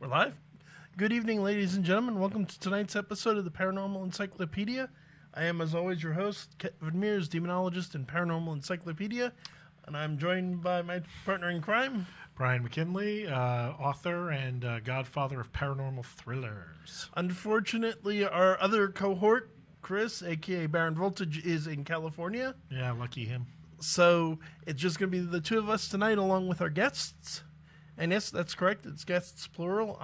We're live. Good evening, ladies and gentlemen. Welcome to tonight's episode of the Paranormal Encyclopedia. I am, as always, your host, Kevin Mears, demonologist and Paranormal Encyclopedia, and I'm joined by my partner in crime, Brian McKinley, author and godfather of paranormal thrillers. Unfortunately, our other cohort, Chris, a.k.a. Baron Voltage, is in California. Yeah, lucky him. So it's just going to be the two of us tonight along with our guests. And yes, that's correct. It's guests, plural.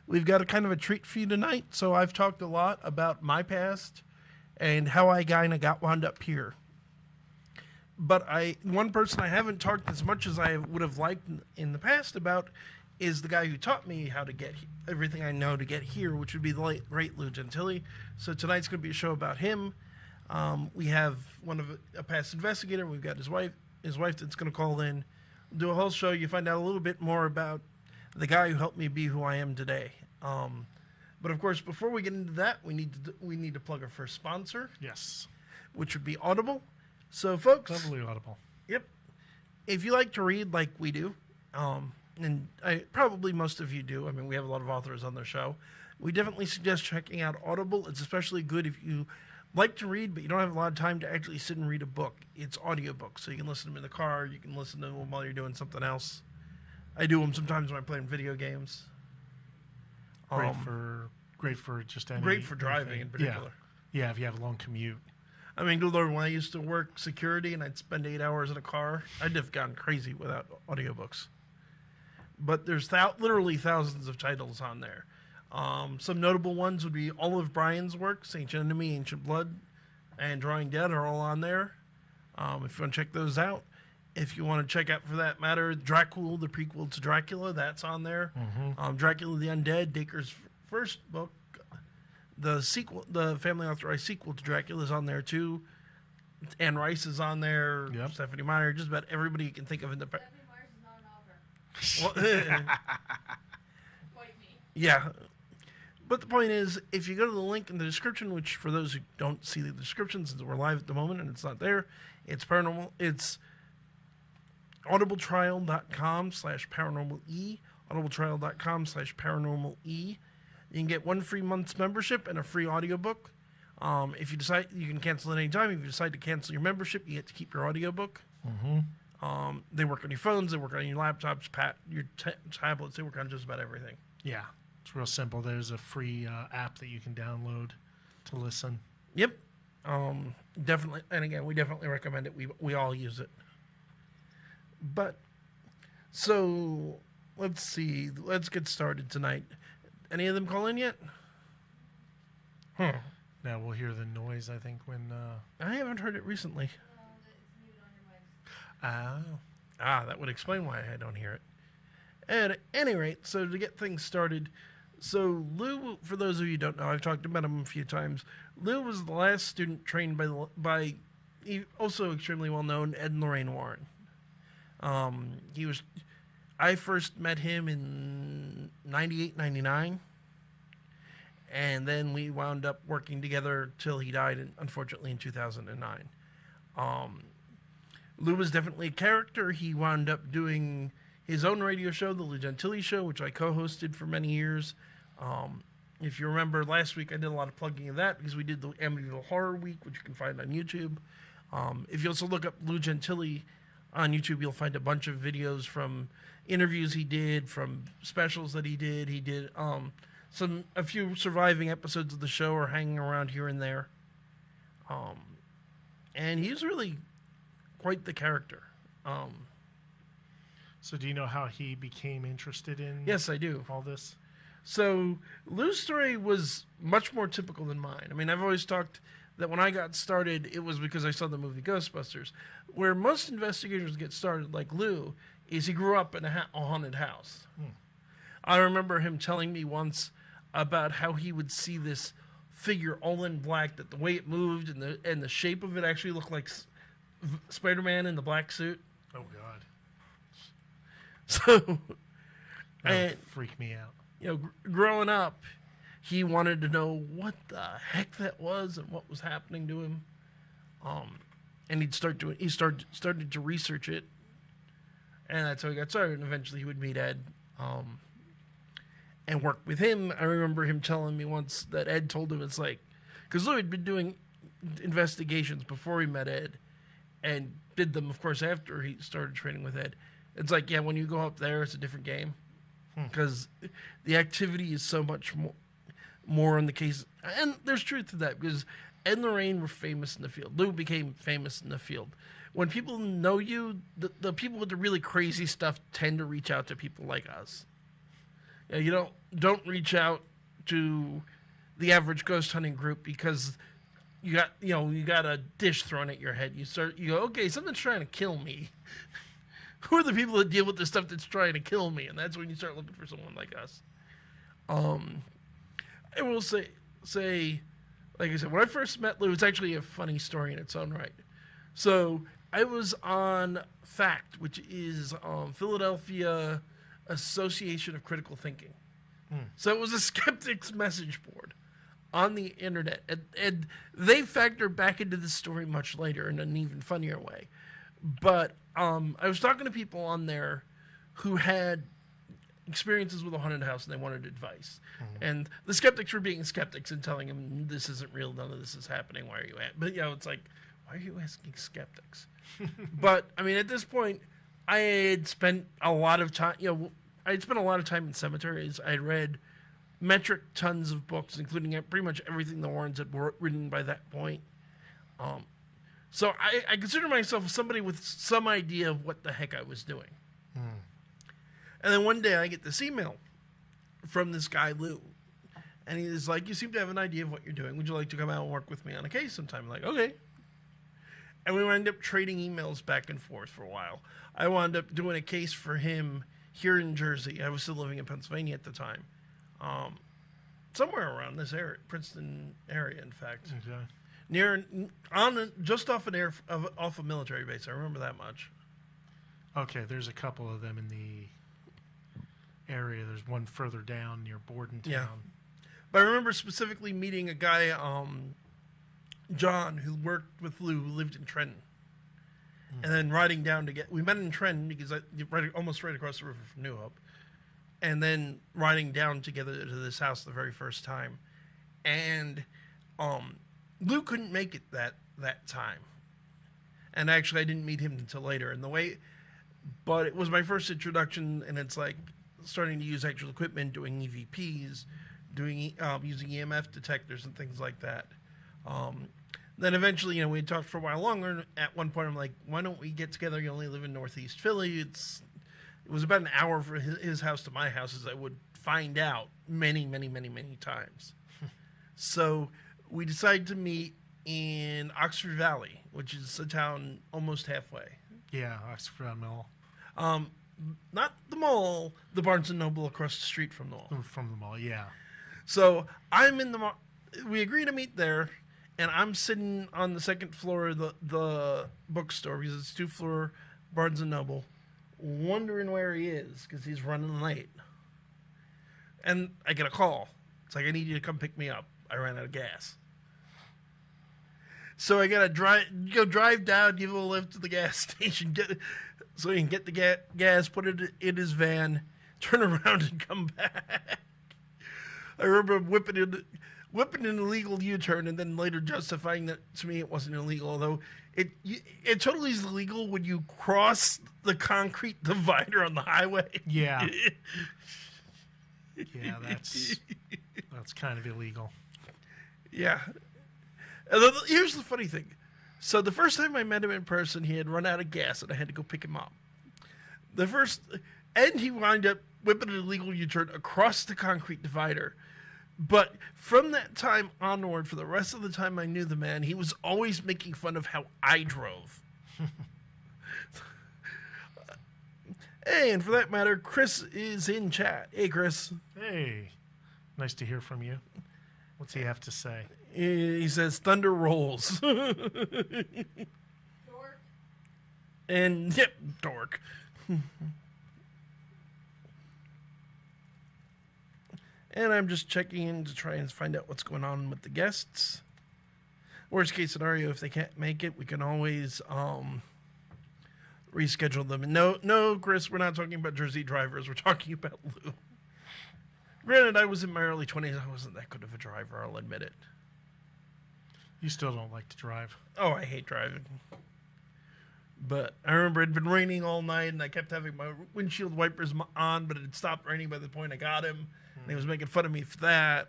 We've got a kind of a treat for you tonight. So I've talked a lot about my past and how I kind of got wound up here. But one person I haven't talked as much as I would have liked in the past about is the guy who taught me how to get everything I know to get here, which would be the late, great Lou Gentili. So tonight's going to be a show about him. We have a past investigator. We've got his wife that's going to call in, do a whole show. You find out a little bit more about the guy who helped me be who I am today. But of course, before we get into that, we need to plug our first sponsor. Yes. Which would be Audible. So, folks, Totally Audible. Yep. If you like to read like we do, and probably most of you do. I mean, we have a lot of authors on their show. We definitely suggest checking out Audible. It's especially good if you like to read, but you don't have a lot of time to actually sit and read a book. It's audiobooks, so you can listen to them in the car. You can listen to them while you're doing something else. I do them sometimes when I'm playing video games. Great for just any. Great for driving in particular. Yeah, if you have a long commute. I mean, good Lord, when I used to work security and I'd spend 8 hours in a car, I'd have gone crazy without audiobooks. But there's literally thousands of titles on there. Some notable ones would be all of Brian's works, Ancient Enemy, Ancient Blood, and Drawing Dead are all on there. If you want to check those out. If you want to check out, for that matter, Dracula, the prequel to Dracula, that's on there. Mm-hmm. Dracula the Undead, Dacre's first book. The sequel, the family authorized sequel to Dracula, is on there too. Anne Rice is on there. Yep. Stephanie Meyer, just about everybody you can think of in the. Stephanie Meyer's is not an author. Quite me. Yeah. But the point is, if you go to the link in the description, which for those who don't see the description, since we're live at the moment and it's not there, it's paranormal. It's audibletrial.com/paranormal-e, audibletrial.com/paranormal-e. You can get 1 free month's membership and a free audiobook. If you decide, you can cancel at any time. If you decide to cancel your membership, you get to keep your audiobook. Mm-hmm. They work on your phones, they work on your laptops, your tablets, they work on just about everything. Yeah, it's real simple. There's a free app that you can download to listen. Yep. Definitely. And again, we definitely recommend it. We all use it. But, so, let's see. Let's get started tonight. Any of them call in yet? Now we'll hear the noise, I think, when... I haven't heard it recently. It's muted on your mics. Oh. That would explain why I don't hear it. At any rate, so to get things started, so Lou, for those of you who don't know, I've talked about him a few times. Lou was the last student trained by also extremely well-known Ed and Lorraine Warren. I first met him in 98, 99. And then we wound up working together till he died, unfortunately, in 2009. Lou was definitely a character. He wound up doing his own radio show, The Lou Gentili Show, which I co-hosted for many years. If you remember, last week I did a lot of plugging of that because we did the Amityville Horror Week, which you can find on YouTube. If you also look up Lou Gentili on YouTube, you'll find a bunch of videos from interviews he did, from specials that he did. He did a few surviving episodes of the show are hanging around here and there. And he's really quite the character. So do you know how he became interested in Yes, I do. all this? So Lou's story was much more typical than mine. I mean, I've always talked that when I got started, it was because I saw the movie Ghostbusters. Where most investigators get started, like Lou, is he grew up in a haunted house. I remember him telling me once about how he would see this figure all in black, that the way it moved and the shape of it actually looked like Spider-Man in the black suit. Oh, God. So, That would freak me out. You know, growing up, he wanted to know what the heck that was and what was happening to him. And he started to research it, and that's how he got started. And eventually, he would meet Ed. and work with him. I remember him telling me once that Ed told him it's like, because Lou had been doing investigations before he met Ed, and did them, of course, after he started training with Ed. It's like, yeah, when you go up there, it's a different game, because the activity is so much more in the case, and there's truth to that, because Ed and Lorraine were famous in the field. Lou became famous in the field. When people know you, the people with the really crazy stuff tend to reach out to people like us. You don't reach out to the average ghost hunting group because you got a dish thrown at your head. You go, okay, something's trying to kill me. Who are the people that deal with the stuff that's trying to kill me? And that's when you start looking for someone like us. I will say, like I said, when I first met Lou, it's actually a funny story in its own right. So I was on FACT, which is Philadelphia Association of Critical Thinking. So it was a skeptics message board on the internet. And they factor back into the story much later in an even funnier way. But I was talking to people on there who had experiences with a haunted house and they wanted advice. And the skeptics were being skeptics and telling them, this isn't real, none of this is happening, why are you at? But, it's like, why are you asking skeptics? But, I mean, at this point, I had spent a lot of time, I'd spent a lot of time in cemeteries. I'd read metric tons of books, including pretty much everything the Warrens had written by that point. So I consider myself somebody with some idea of what the heck I was doing. And then one day I get this email from this guy, Lou. And he's like, you seem to have an idea of what you're doing. Would you like to come out and work with me on a case sometime? I'm like, okay. And we wound up trading emails back and forth for a while. I wound up doing a case for him here in Jersey. I was still living in Pennsylvania at the time. Somewhere around this area, Princeton area, in fact. Okay. Just off off a military base. I remember that much. Okay, there's a couple of them in the area. There's one further down near Bordentown. Yeah. But I remember specifically meeting a guy, John, who worked with Lou, who lived in Trenton. And then riding down we met in Trenton because almost right across the river from New Hope. And then riding down together to this house the very first time. And Lou couldn't make it that time. And actually I didn't meet him until later. But it was my first introduction, and it's like starting to use actual equipment, doing EVPs, using EMF detectors and things like that. Then eventually, we had talked for a while longer. And at one point, I'm like, why don't we get together? You only live in Northeast Philly. It was about an hour from his house to my house, as I would find out many, many, many, many times. So we decided to meet in Oxford Valley, which is a town almost halfway. Yeah, Oxford Mall. Not the mall, the Barnes & Noble across the street from the mall. From the mall, yeah. So I'm in the mall. We agree to meet there, and I'm sitting on the second floor of the bookstore, because it's 2-floor Barnes & Noble, wondering where he is because he's running late. And I get a call. It's like, I need you to come pick me up. I ran out of gas. So I gotta drive down, give him a lift to the gas station, so he can get the gas, put it in his van, turn around and come back. I remember whipping an illegal U-turn and then later justifying that to me it wasn't illegal, although it totally is illegal when you cross the concrete divider on the highway. Yeah. Yeah, that's kind of illegal. Yeah. Here's the funny thing. So the first time I met him in person, he had run out of gas and I had to go pick him up. And he wound up whipping an illegal U-turn across the concrete divider. But from that time onward, for the rest of the time I knew the man, he was always making fun of how I drove. Hey, and for that matter, Chris is in chat. Hey, Chris. Hey. Nice to hear from you. What's he have to say? He says, thunder rolls. Dork. And, yep, dork. And I'm just checking in to try and find out what's going on with the guests. Worst case scenario, if they can't make it, we can always reschedule them. And no, Chris, we're not talking about Jersey drivers. We're talking about Lou. Granted, I was in my early 20s. I wasn't that good of a driver, I'll admit it. You still don't like to drive. Oh, I hate driving. But I remember it had been raining all night, and I kept having my windshield wipers on, but it had stopped raining by the point I got him. And he was making fun of me for that.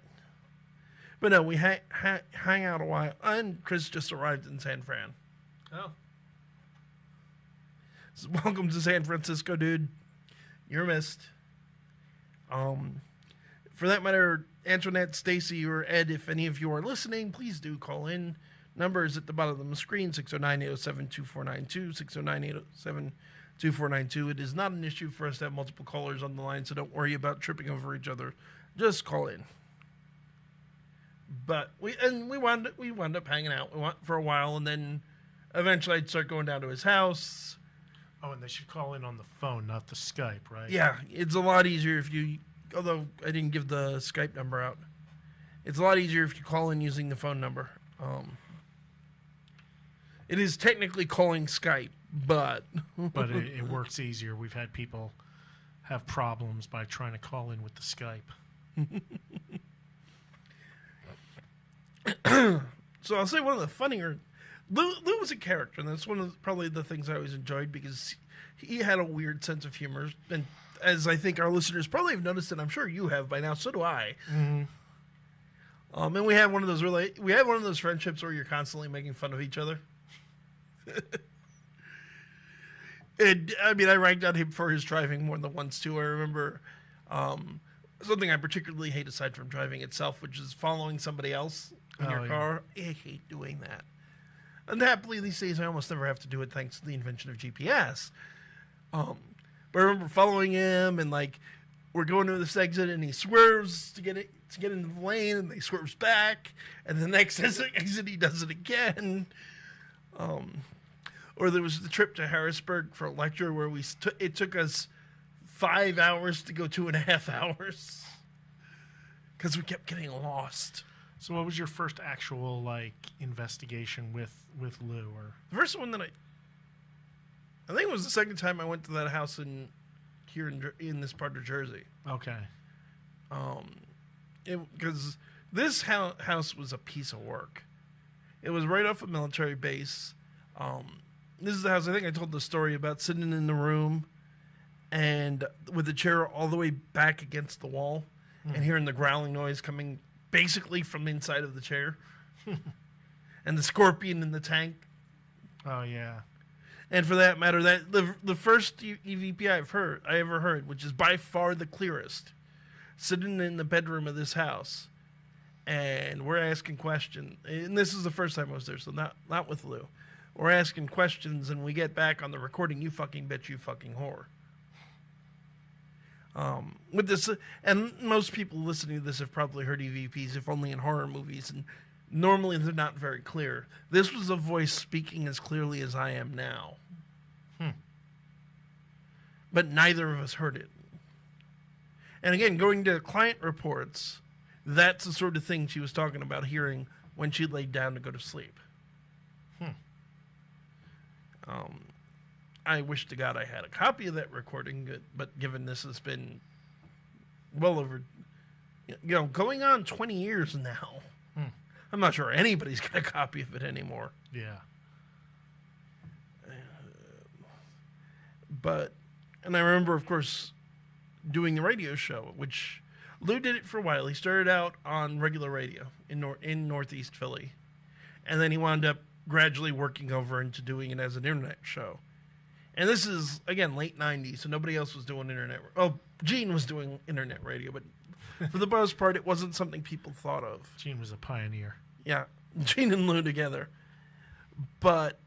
But no, we hang out a while. And Chris just arrived in San Fran. Oh. So welcome to San Francisco, dude. You're missed. For that matter, Antoinette, Stacy, or Ed, if any of you are listening, please do call in. Number is at the bottom of the screen, 609-807-2492, 609-807-2492. It is not an issue for us to have multiple callers on the line, so don't worry about tripping over each other. Just call in. But we wound up hanging out for a while, and then eventually I'd start going down to his house. Oh, and they should call in on the phone, not the Skype, right? Yeah, it's a lot easier if you, although I didn't give the Skype number out, it's a lot easier if you call in using the phone number. It is technically calling Skype, but... But it works easier. We've had people have problems by trying to call in with the Skype. So I'll say one of the funnier... Lou was a character, and that's one of probably the things I always enjoyed, because he had a weird sense of humor. And as I think our listeners probably have noticed, and I'm sure you have by now, so do I. Mm-hmm. And we have one of those friendships where you're constantly making fun of each other. And I mean, I ranked on him for his driving more than once too. I remember something I particularly hate aside from driving itself, which is following somebody else in your car. I hate doing that. And happily these days I almost never have to do it thanks to the invention of GPS. But I remember following him, and like we're going to this exit, and he swerves to get into the lane, and he swerves back, and the next exit he does it again. Or there was the trip to Harrisburg for a lecture where it took us 5 hours to go 2.5 hours because we kept getting lost. So what was your first actual investigation with Lou? Or The first one that I think it was the second time I went to that house here in this part of Jersey. Okay. Because this house was a piece of work. It was right off a military base. This is the house, I think I told the story about sitting in the room and with the chair all the way back against the wall and hearing the growling noise coming basically from inside of the chair. And the scorpion in the tank. Oh, yeah. And for that matter, that the first EVP I ever heard, which is by far the clearest, sitting in the bedroom of this house. And we're asking questions. And this is the first time I was there, so not with Lou. We're asking questions, and we get back on the recording, you fucking bitch, you fucking whore. With this, and most people listening to this have probably heard EVPs, if only in horror movies, and normally they're not very clear. This was a voice speaking as clearly as I am now. But neither of us heard it. And again, going to client reports, that's the sort of thing she was talking about hearing when she laid down to go to sleep. I wish to God I had a copy of that recording, but given this has been well over, going on 20 years now, I'm not sure anybody's got a copy of it anymore. Yeah. And I remember, of course, doing the radio show, which Lou did it for a while. He started out on regular radio in Northeast Philly, and then he wound up gradually working over into doing it as an internet show. And this is, again, late 90s, so nobody else was doing internet. Oh, Gene was doing internet radio, but for the most part, it wasn't something people thought of. Gene was a pioneer. Yeah, Gene and Lou together. But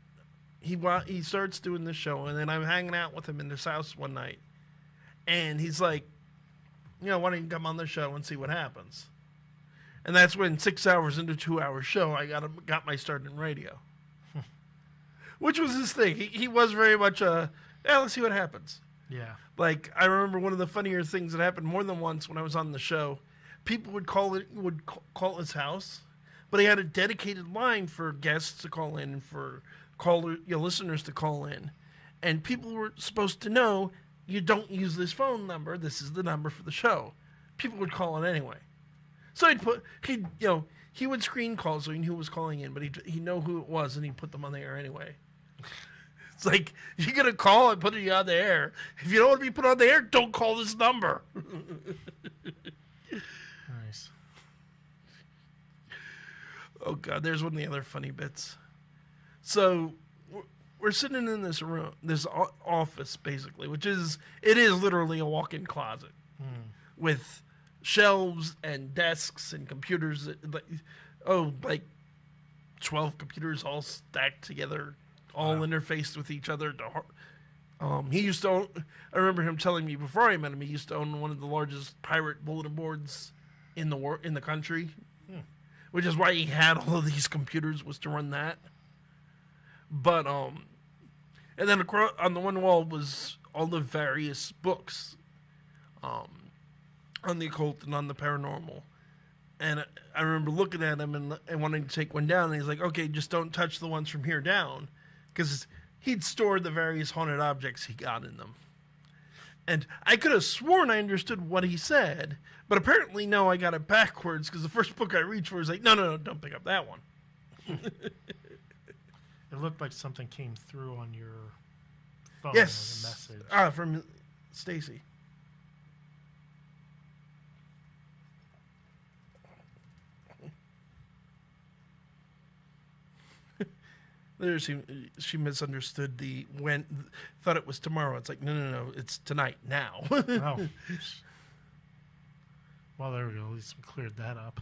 he starts doing this show, and then I'm hanging out with him in his house one night. And he's like, why don't you come on the show and see what happens? And that's when 6 hours into a 2-hour show, I got my start in radio. Which was his thing. He was very much let's see what happens. Yeah. Like, I remember one of the funnier things that happened more than once when I was on the show. People would call his house, but he had a dedicated line for guests to call in and for listeners to call in. And people were supposed to know, you don't use this phone number. This is the number for the show. people would call it anyway. So he would screen call so he knew who was calling in, but he'd know who it was and he'd put them on the air anyway. It's like, you're going to call and put it on the air. If you don't want to be put on the air, don't call this number. Nice. Oh, God, there's one of the other funny bits. So we're sitting in this room, this office, basically, it is literally a walk-in closet with shelves and desks and computers. Like 12 computers all stacked together, all interfaced with each other. He used to own, I remember him telling me before I met him, he used to own one of the largest pirate bulletin boards in the country, which is why he had all of these computers, was to run that. But, and then on the one wall was all the various books, on the occult and on the paranormal. And I remember looking at him and wanting to take one down, and he's like, okay, just don't touch the ones from here down, because he'd stored the various haunted objects he got in them. And I could have sworn I understood what he said, but apparently no, I got it backwards, because the first book I reached for was like, no, don't pick up that one. It looked like something came through on your phone Yes. as a message. From Stacy. There she misunderstood thought it was tomorrow. It's like, no, it's tonight, now. Oh. Well, there we go. At least we cleared that up.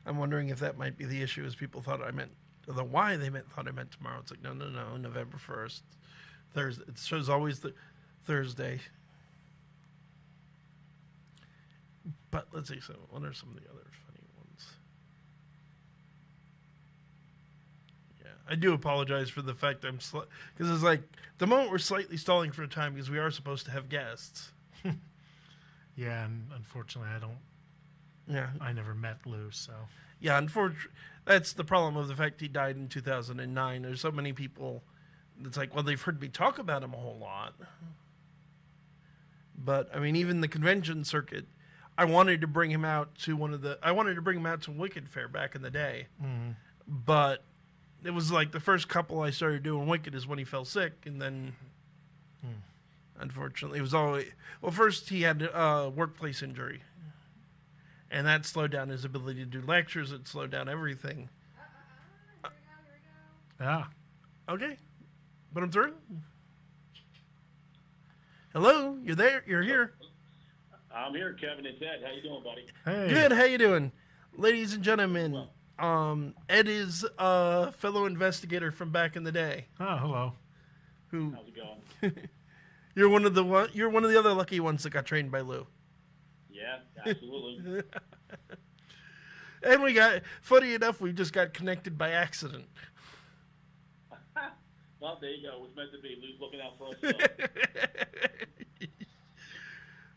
I'm wondering if that might be the issue, is people thought I meant, thought I meant tomorrow. It's like, no, November 1st. Thursday. It shows always the Thursday. But let's see, so what are some of the other funny ones? Yeah, I do apologize for the fact I'm because it's like, the moment we're slightly stalling for time because we are supposed to have guests. Yeah, and unfortunately, I never met Lou, so. Yeah, unfortunately, that's the problem of the fact he died in 2009. There's so many people that's like, well, they've heard me talk about him a whole lot. But, I mean, even the convention circuit, I wanted to bring him out to Wicked Fair back in the day. Mm-hmm. But it was like the first couple I started doing Wicked is when he fell sick, and then unfortunately it was always, well, first he had a workplace injury, and that slowed down his ability to do lectures. It slowed down everything. Here we go. Yeah. Okay, but I'm through. Hello, you're there, you're here. I'm here, Kevin and Ted. How you doing, buddy? Hey. Good, how you doing? Ladies and gentlemen, Ed is a fellow investigator from back in the day. Oh, hello. Who How's it going? you're one of the other lucky ones that got trained by Lou. Yeah, absolutely. And we got, funny enough, we just got connected by accident. Well, there you go. It was meant to be. Lou's looking out for us.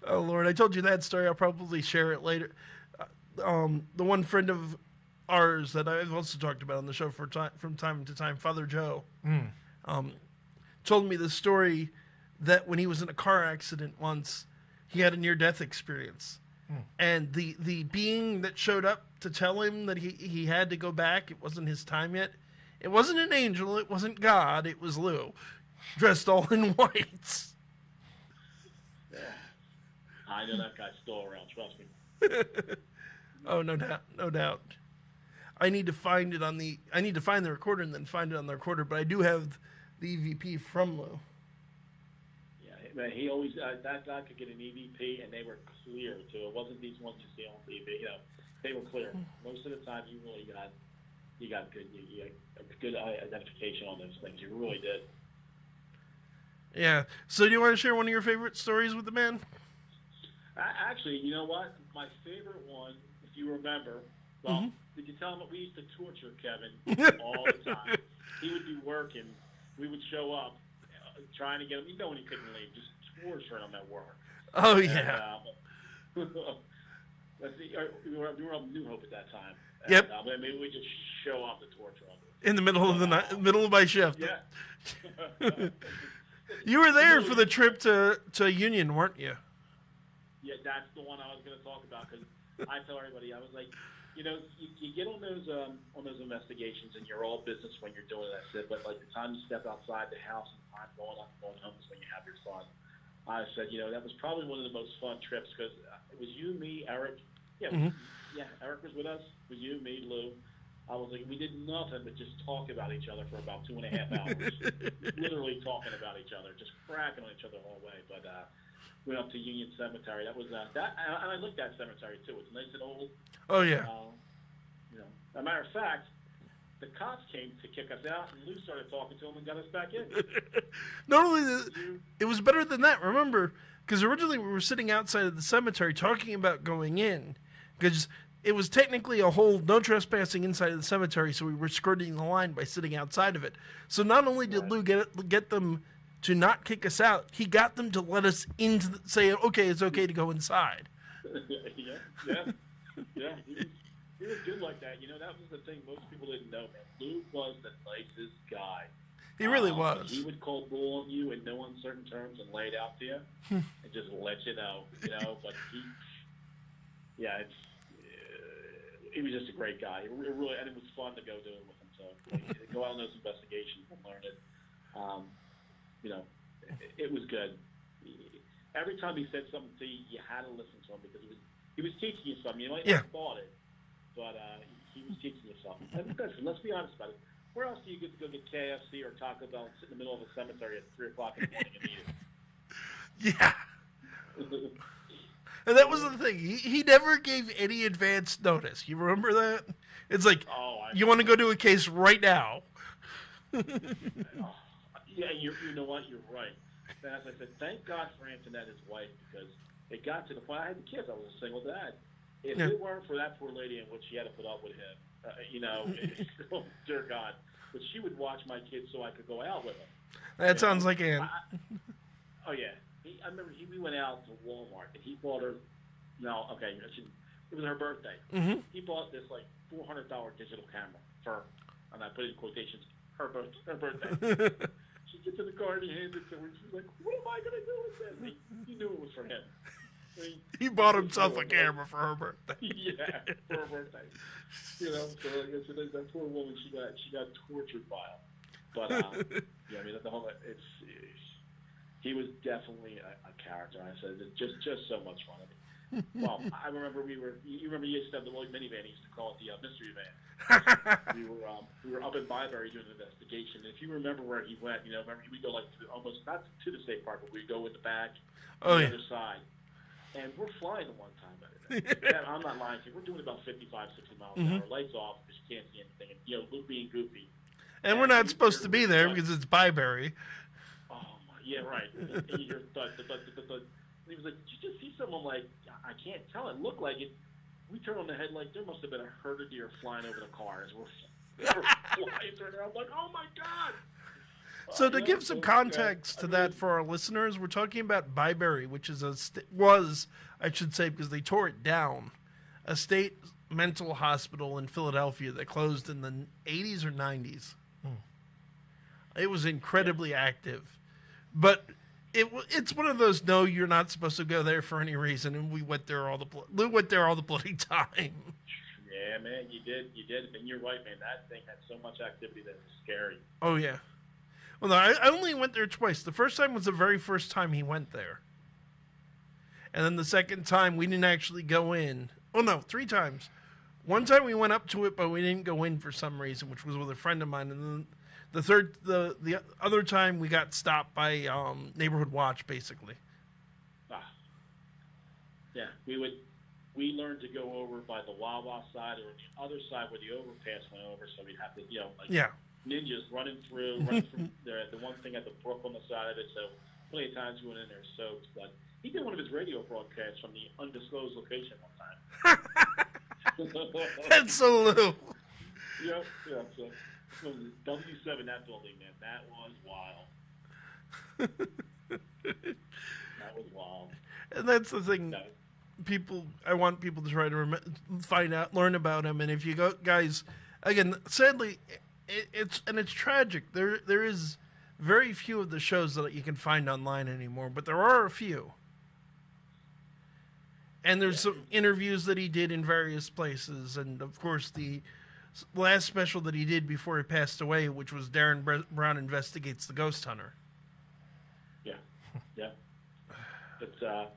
Oh, Lord, I told you that story. I'll probably share it later. The one friend of ours that I've also talked about on the show from time to time, Father Joe, told me the story that when he was in a car accident once, he had a near-death experience. And the being that showed up to tell him that he had to go back, it wasn't his time yet, it wasn't an angel, it wasn't God, it was Lou, dressed all in white. I know that guy's still around. Trust me. Oh, no doubt, no doubt. I need to find the recorder and then find it on the recorder, but I do have the EVP from Lou. Yeah, man, he always that guy could get an EVP, and they were clear too. It wasn't these ones you see on TV. You know, they were clear. Most of the time, you got good identification on those things. You really did. Yeah. So do you want to share one of your favorite stories with the man? Actually, you know what? My favorite one, if you remember, well, did you tell him that we used to torture Kevin all the time? He would be working. We would show up trying to get him. You know when he couldn't leave, just torturing him at work. Oh, yeah. Let's see. We were on New Hope at that time. Yep. And, I mean, we just show off the torture of it. In the middle of the night, middle of my shift. Yeah. You were there for the trip to Union, weren't you? Yeah, that's the one I was going to talk about because I tell everybody, I was like, you know, you get on those investigations and you're all business when you're doing that shit, but like the time you step outside the house and time going up and going home is when you have your fun. I said, you know, that was probably one of the most fun trips because it was you, me, Eric. Yeah, yeah, Eric was with us. It was you, me, Lou. I was like, we did nothing but just talk about each other for about 2.5 hours. Literally talking about each other, just cracking on each other the whole way. But went up to Union Cemetery. That was and I looked at cemetery too. It's nice and old. Oh yeah. You know, as a matter of fact, the cops came to kick us out, and Lou started talking to them and got us back in. Not only it was better than that. Remember, because originally we were sitting outside of the cemetery talking about going in, because it was technically a whole no trespassing inside of the cemetery, so we were skirting the line by sitting outside of it. So not only did Lou get them to not kick us out, he got them to let us say, okay, it's okay to go inside. Yeah. He was good like that. You know, that was the thing most people didn't know, man. Lou was the nicest guy. He really was. He would call bull on you in no uncertain terms and lay it out to you and just let you know. But he was just a great guy. It really, and it was fun to go do it with him. So go out on those investigations and learn it. It was good. Every time he said something to you, you had to listen to him because he was teaching you something. You might not have thought it, but he was teaching you something. And listen, let's be honest about it. Where else do you get to go get KFC or Taco Bell and sit in the middle of a cemetery at 3 o'clock in the morning and eat it? Yeah. And that was the thing. He never gave any advance notice. You remember that? It's like, you want to go do a case right now. Yeah, you know what? You're right. And as I said, thank God for Antoinette, his wife, because it got to the point. I had kids. I was a single dad. If it weren't for that poor lady and what she had to put up with him, oh, dear God. But she would watch my kids so I could go out with them. That sounds like Ann. Oh, yeah. I remember we went out to Walmart, and he bought her, it was her birthday. Mm-hmm. He bought this, like, $400 digital camera for, and I put it in quotations, her birthday. She gets in the car and he hands it to her. She's like, what am I going to do with this? He knew it was for him. He bought himself a camera for her birthday. Yeah, for her birthday. So like I said, that poor woman, she got tortured by him. But, the whole, he was definitely a character. I said, it's just so much fun. Well, I remember you used to have the Lloyd minivan. He used to call it the mystery van. we were up in Byberry doing an investigation. And if you remember where he went, remember we'd go like almost not to the state park, but we'd go in the back, on the other side. And we're flying the one time. And I'm not lying to you. We're doing about 55, 60 miles an hour. Lights off because you can't see anything. And, Luke being goofy. And we're not supposed to be there because it's Byberry. Oh, yeah, right. And you hear thud. He was like, did you just see someone like, I can't tell. It looked like it. We turned on the headlight. There must have been a herd of deer flying over the car as we're flying through there. I'm like, oh, my God. So to give some context to that for our listeners, we're talking about Byberry, which is I should say, because they tore it down, a state mental hospital in Philadelphia that closed in the 80s or 90s. It was incredibly active. But it's one of those, no, you're not supposed to go there for any reason, and we went there Lou went there all the bloody time. Yeah, man, you did, and you're right, man. That thing had so much activity that it was scary. Oh, yeah. Well, no, I only went there twice. The first time was the very first time he went there. And then the second time, we didn't actually go in. Oh, no, 3 times. One time we went up to it, but we didn't go in for some reason, which was with a friend of mine. And then the other time, we got stopped by Neighborhood Watch, basically. Yeah, we learned to go over by the Wawa side or the other side where the overpass went over, so we'd have to, ninjas running from the one thing at the brook on the side of it. So plenty of times we went in there soaked. But he did one of his radio broadcasts from the undisclosed location one time. That's so Lou. Yeah. So W7, that building, man, that was wild. That was wild. And that's the thing. I want people to try to learn about him. And if you go, guys, again, sadly, it's tragic. There is very few of the shows that you can find online anymore, but there are a few. And there's some interviews that he did in various places, and of course the last special that he did before he passed away, which was Darren Brown Investigates the Ghost Hunter. Yeah, yeah. But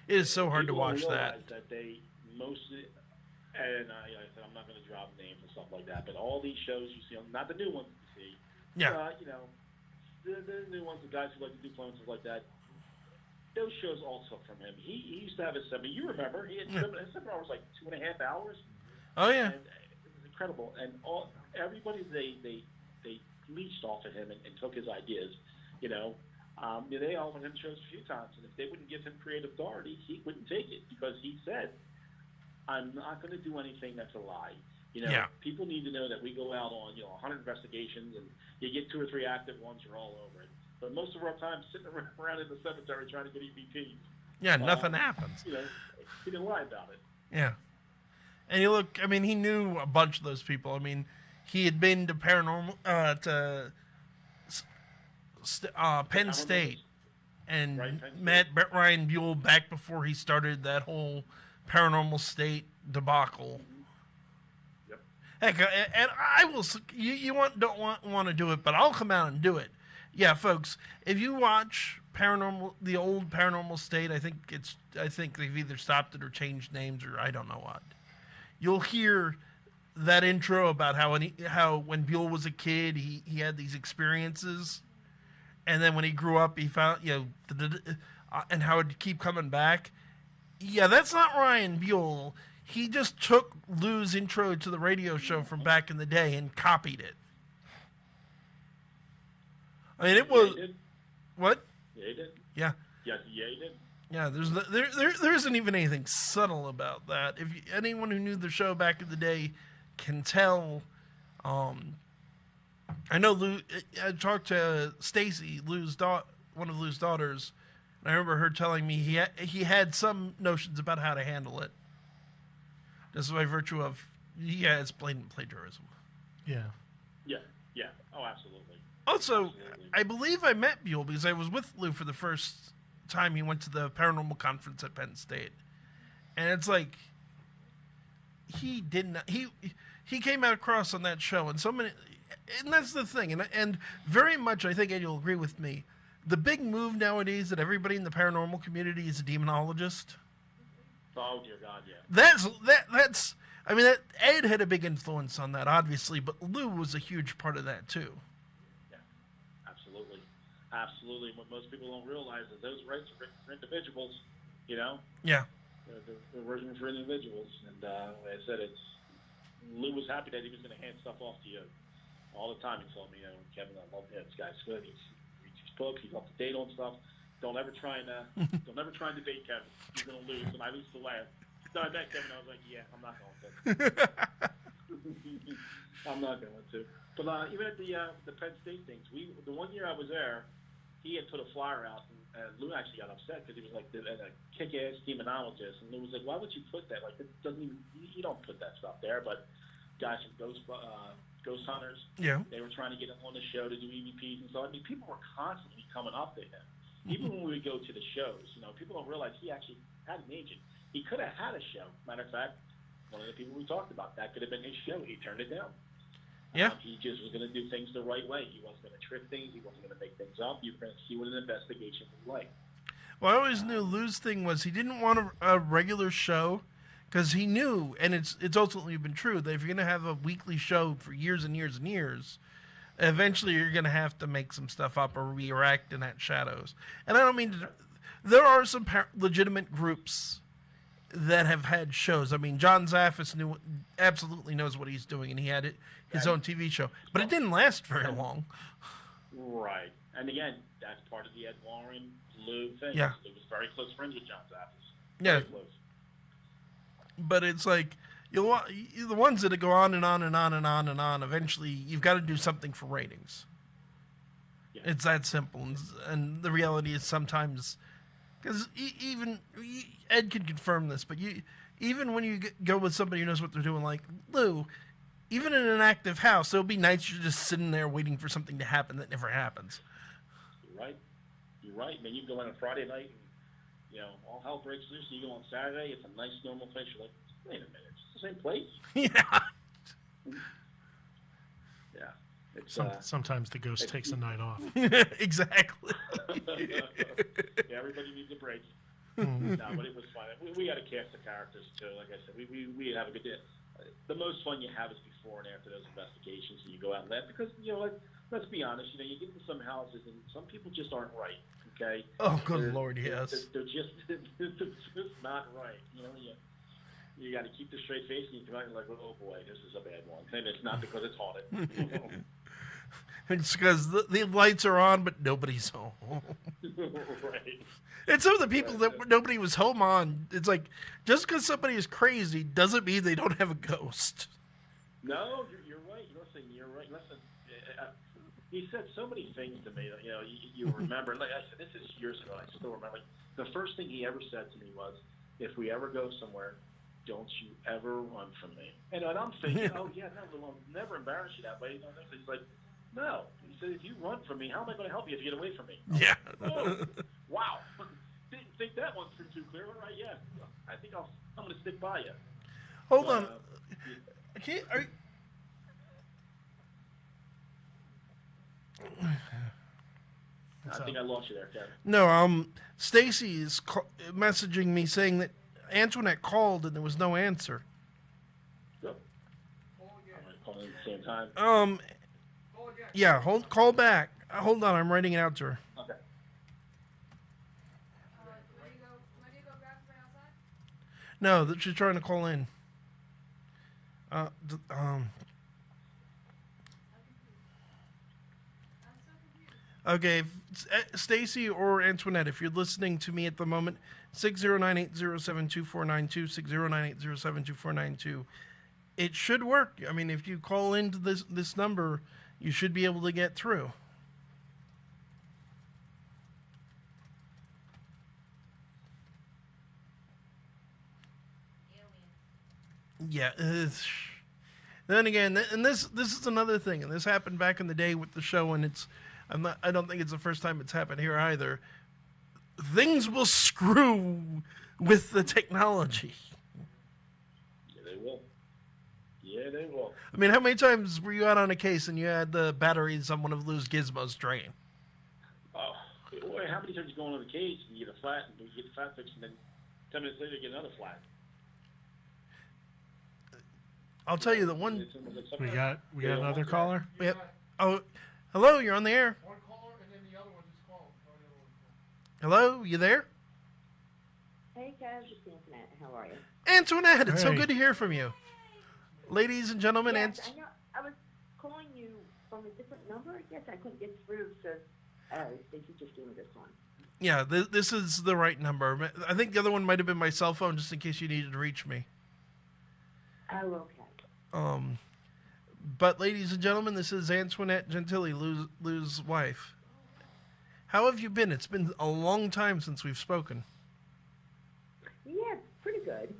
it is so hard to people watch don't that. realize that they mostly, and I said I'm not going to drop names and stuff like that, but all these shows you see, not the new ones you see, Yeah. you know, the new ones, the guys who like to do clones and stuff like that. Those shows all took from him. He used to have his 7. You remember he had his 7 hours, like 2.5 hours. Oh yeah. And it was incredible. And everybody they leached off of him and took his ideas. You know, they all went him shows a few times, and if they wouldn't give him creative authority, he wouldn't take it because he said, "I'm not going to do anything that's a lie." You know, people need to know that we go out on 100 investigations, and you get 2 or 3 active ones, you're all over it. But most of our time sitting around in the cemetery trying to get EVPs. Yeah, nothing happens. You know, he didn't lie about it. Yeah. And you look, I mean, he knew a bunch of those people. I mean, he had been to Penn State and met Ryan Buell back before he started that whole Paranormal State debacle. Yep. Heck, and I will. Don't want to do it, but I'll come out and do it. Yeah, folks, if you watch the old Paranormal State, I think they've either stopped it or changed names or I don't know what. You'll hear that intro about how when Buell was a kid, he had these experiences, and then when he grew up, he found and how it'd keep coming back. Yeah, that's not Ryan Buell. He just took Lou's intro to the radio show from back in the day and copied it. I mean, it was what? Yeah, he did. Yeah. Yeah, he did. Yeah, there isn't even anything subtle about that. If anyone who knew the show back in the day can tell, I know Lou. I talked to Stacy, one of Lou's daughters, and I remember her telling me he had some notions about how to handle it, just by virtue of it's blatant plagiarism. Yeah. Yeah. Yeah. Oh, absolutely. Also, I believe I met Buell because I was with Lou for the first time he went to the paranormal conference at Penn State. And it's like, he came out across on that show, and and that's the thing. And very much, I think Ed, you'll agree with me, the big move nowadays that everybody in the paranormal community is a demonologist. Oh, dear God, yeah. That's I mean, Ed had a big influence on that, obviously, but Lou was a huge part of that, too. Absolutely. What most people don't realize is those rights are written for individuals, Yeah. They're written for individuals. And like I said, Lou was happy that he was going to hand stuff off to you all the time. He told me, Kevin, I love this guy's good. He reads his books. He's up to date on stuff. Don't ever try and debate Kevin. You're going to lose. And I used to laugh. So I met Kevin. I was like, yeah, I'm not going to. I'm not going to. But even at the Penn State things, the one year I was there, he had put a flyer out, and Lou actually got upset because he was like a kick-ass demonologist, and Lou was like, "Why would you put that? Like, it doesn't even you don't put that stuff there." But guys from Ghost Hunters, they were trying to get him on the show to do EVPs and so. I mean, people were constantly coming up to him, even when we would go to the shows. People don't realize he actually had an agent. He could have had a show. Matter of fact, one of the people we talked about, that could have been his show. He turned it down. Yeah. He just was going to do things the right way. He wasn't going to trick things. He wasn't going to make things up. You were going to see what an investigation was like. Well, I always knew Lou's thing was he didn't want a regular show because he knew, and it's ultimately been true, that if you're going to have a weekly show for years and years and years, eventually you're going to have to make some stuff up or react in that shadows. And I don't mean to, there are some legitimate groups that have had shows. I mean, John Zaffis absolutely knows what he's doing, and he had his own TV show. But it didn't last very long. Right. And again, that's part of the Ed Warren, Lou thing. Yeah. Lou was very close friends with John Zaffis. Yeah. Very close. But it's like, the ones that go on and on and on and on and on, eventually you've got to do something for ratings. Yeah. It's that simple. And the reality is sometimes, because even Ed can confirm this, but even when you go with somebody who knows what they're doing, like Lou, even in an active house, it'll be nice you're just sitting there waiting for something to happen that never happens. You're right. You're right. Man, you can go in on a Friday night and, all hell breaks loose. You go on Saturday, it's a nice, normal place. You're like, wait a minute, it's the same place. Yeah. Yeah. It's, Sometimes the ghost takes a night off. Exactly. yeah, everybody needs a break. No, but it was fun. We had a cast of characters too. Like I said, we have a good day. The most fun you have is before and after those investigations, and you go out and laugh because let's be honest. You get into some houses and some people just aren't right. Okay. Oh, good Lord, yes. They're just not right. You got to keep the straight face, and you come out and like, oh boy, this is a bad one. And it's not because it's haunted. It's because the lights are on, but nobody's home. Right. And some of the people that nobody was home on, it's like, just because somebody is crazy doesn't mean they don't have a ghost. No, you're right. You're right. Listen, he said so many things to me that, you remember. Like I said, this is years ago. I still remember. The first thing he ever said to me was, if we ever go somewhere, don't you ever run from me. And I'm thinking, oh, yeah, no, I'll never embarrass you that way. He's like, no. He said, if you run from me, how am I going to help you if you get away from me? Yeah. Oh, wow. Didn't think that one through too clear. All right, yeah. I think I'm going to stick by you. Hold on. Okay, I think I lost you there, Kevin. No, Stacy is messaging me saying that Antoinette called and there was no answer. Good. I'm going to call in at the same time. Yeah, call back. Hold on, I'm writing it out to her. Okay. Want you to go grab somebody outside? No, that she's trying to call in. I'm so confused. Okay, Stacy or Antoinette, if you're listening to me at the moment, 609-807-2492, 609-807-2492. It should work. I mean, if you call into this number, you should be able to get through. Yeah. Then again, and this is another thing, and this happened back in the day with the show, and I don't think it's the first time it's happened here either. Things will screw with the technology. Yeah, they will. Yeah, they will. I mean, how many times were you out on a case and you had the batteries on one of those gizmos drain? Oh, boy, how many times you go on the case and you get a flat, and you get the flat fixed, and then 10 minutes later you get another flat? I'll tell you the one. It's almost like We sometimes- got another caller. Yep. Oh, hello, you're on the air. One caller and then the other one just called. Tell the other one. Hello, you there? Hey, guys, it's Antoinette. How are you? Antoinette, it's so Hey. good to hear from you. Ladies and gentlemen, Yes, I know. I was calling you from a different number. I guess I couldn't get through, so Stacey just gave me this one. yeah, this is the right number. I think the other one might have been my cell phone, just in case you needed to reach me. Oh, okay. But ladies and gentlemen, this is Antoinette Gentili, Lou's wife. How have you been? It's been a long time since we've spoken. Yeah, pretty good.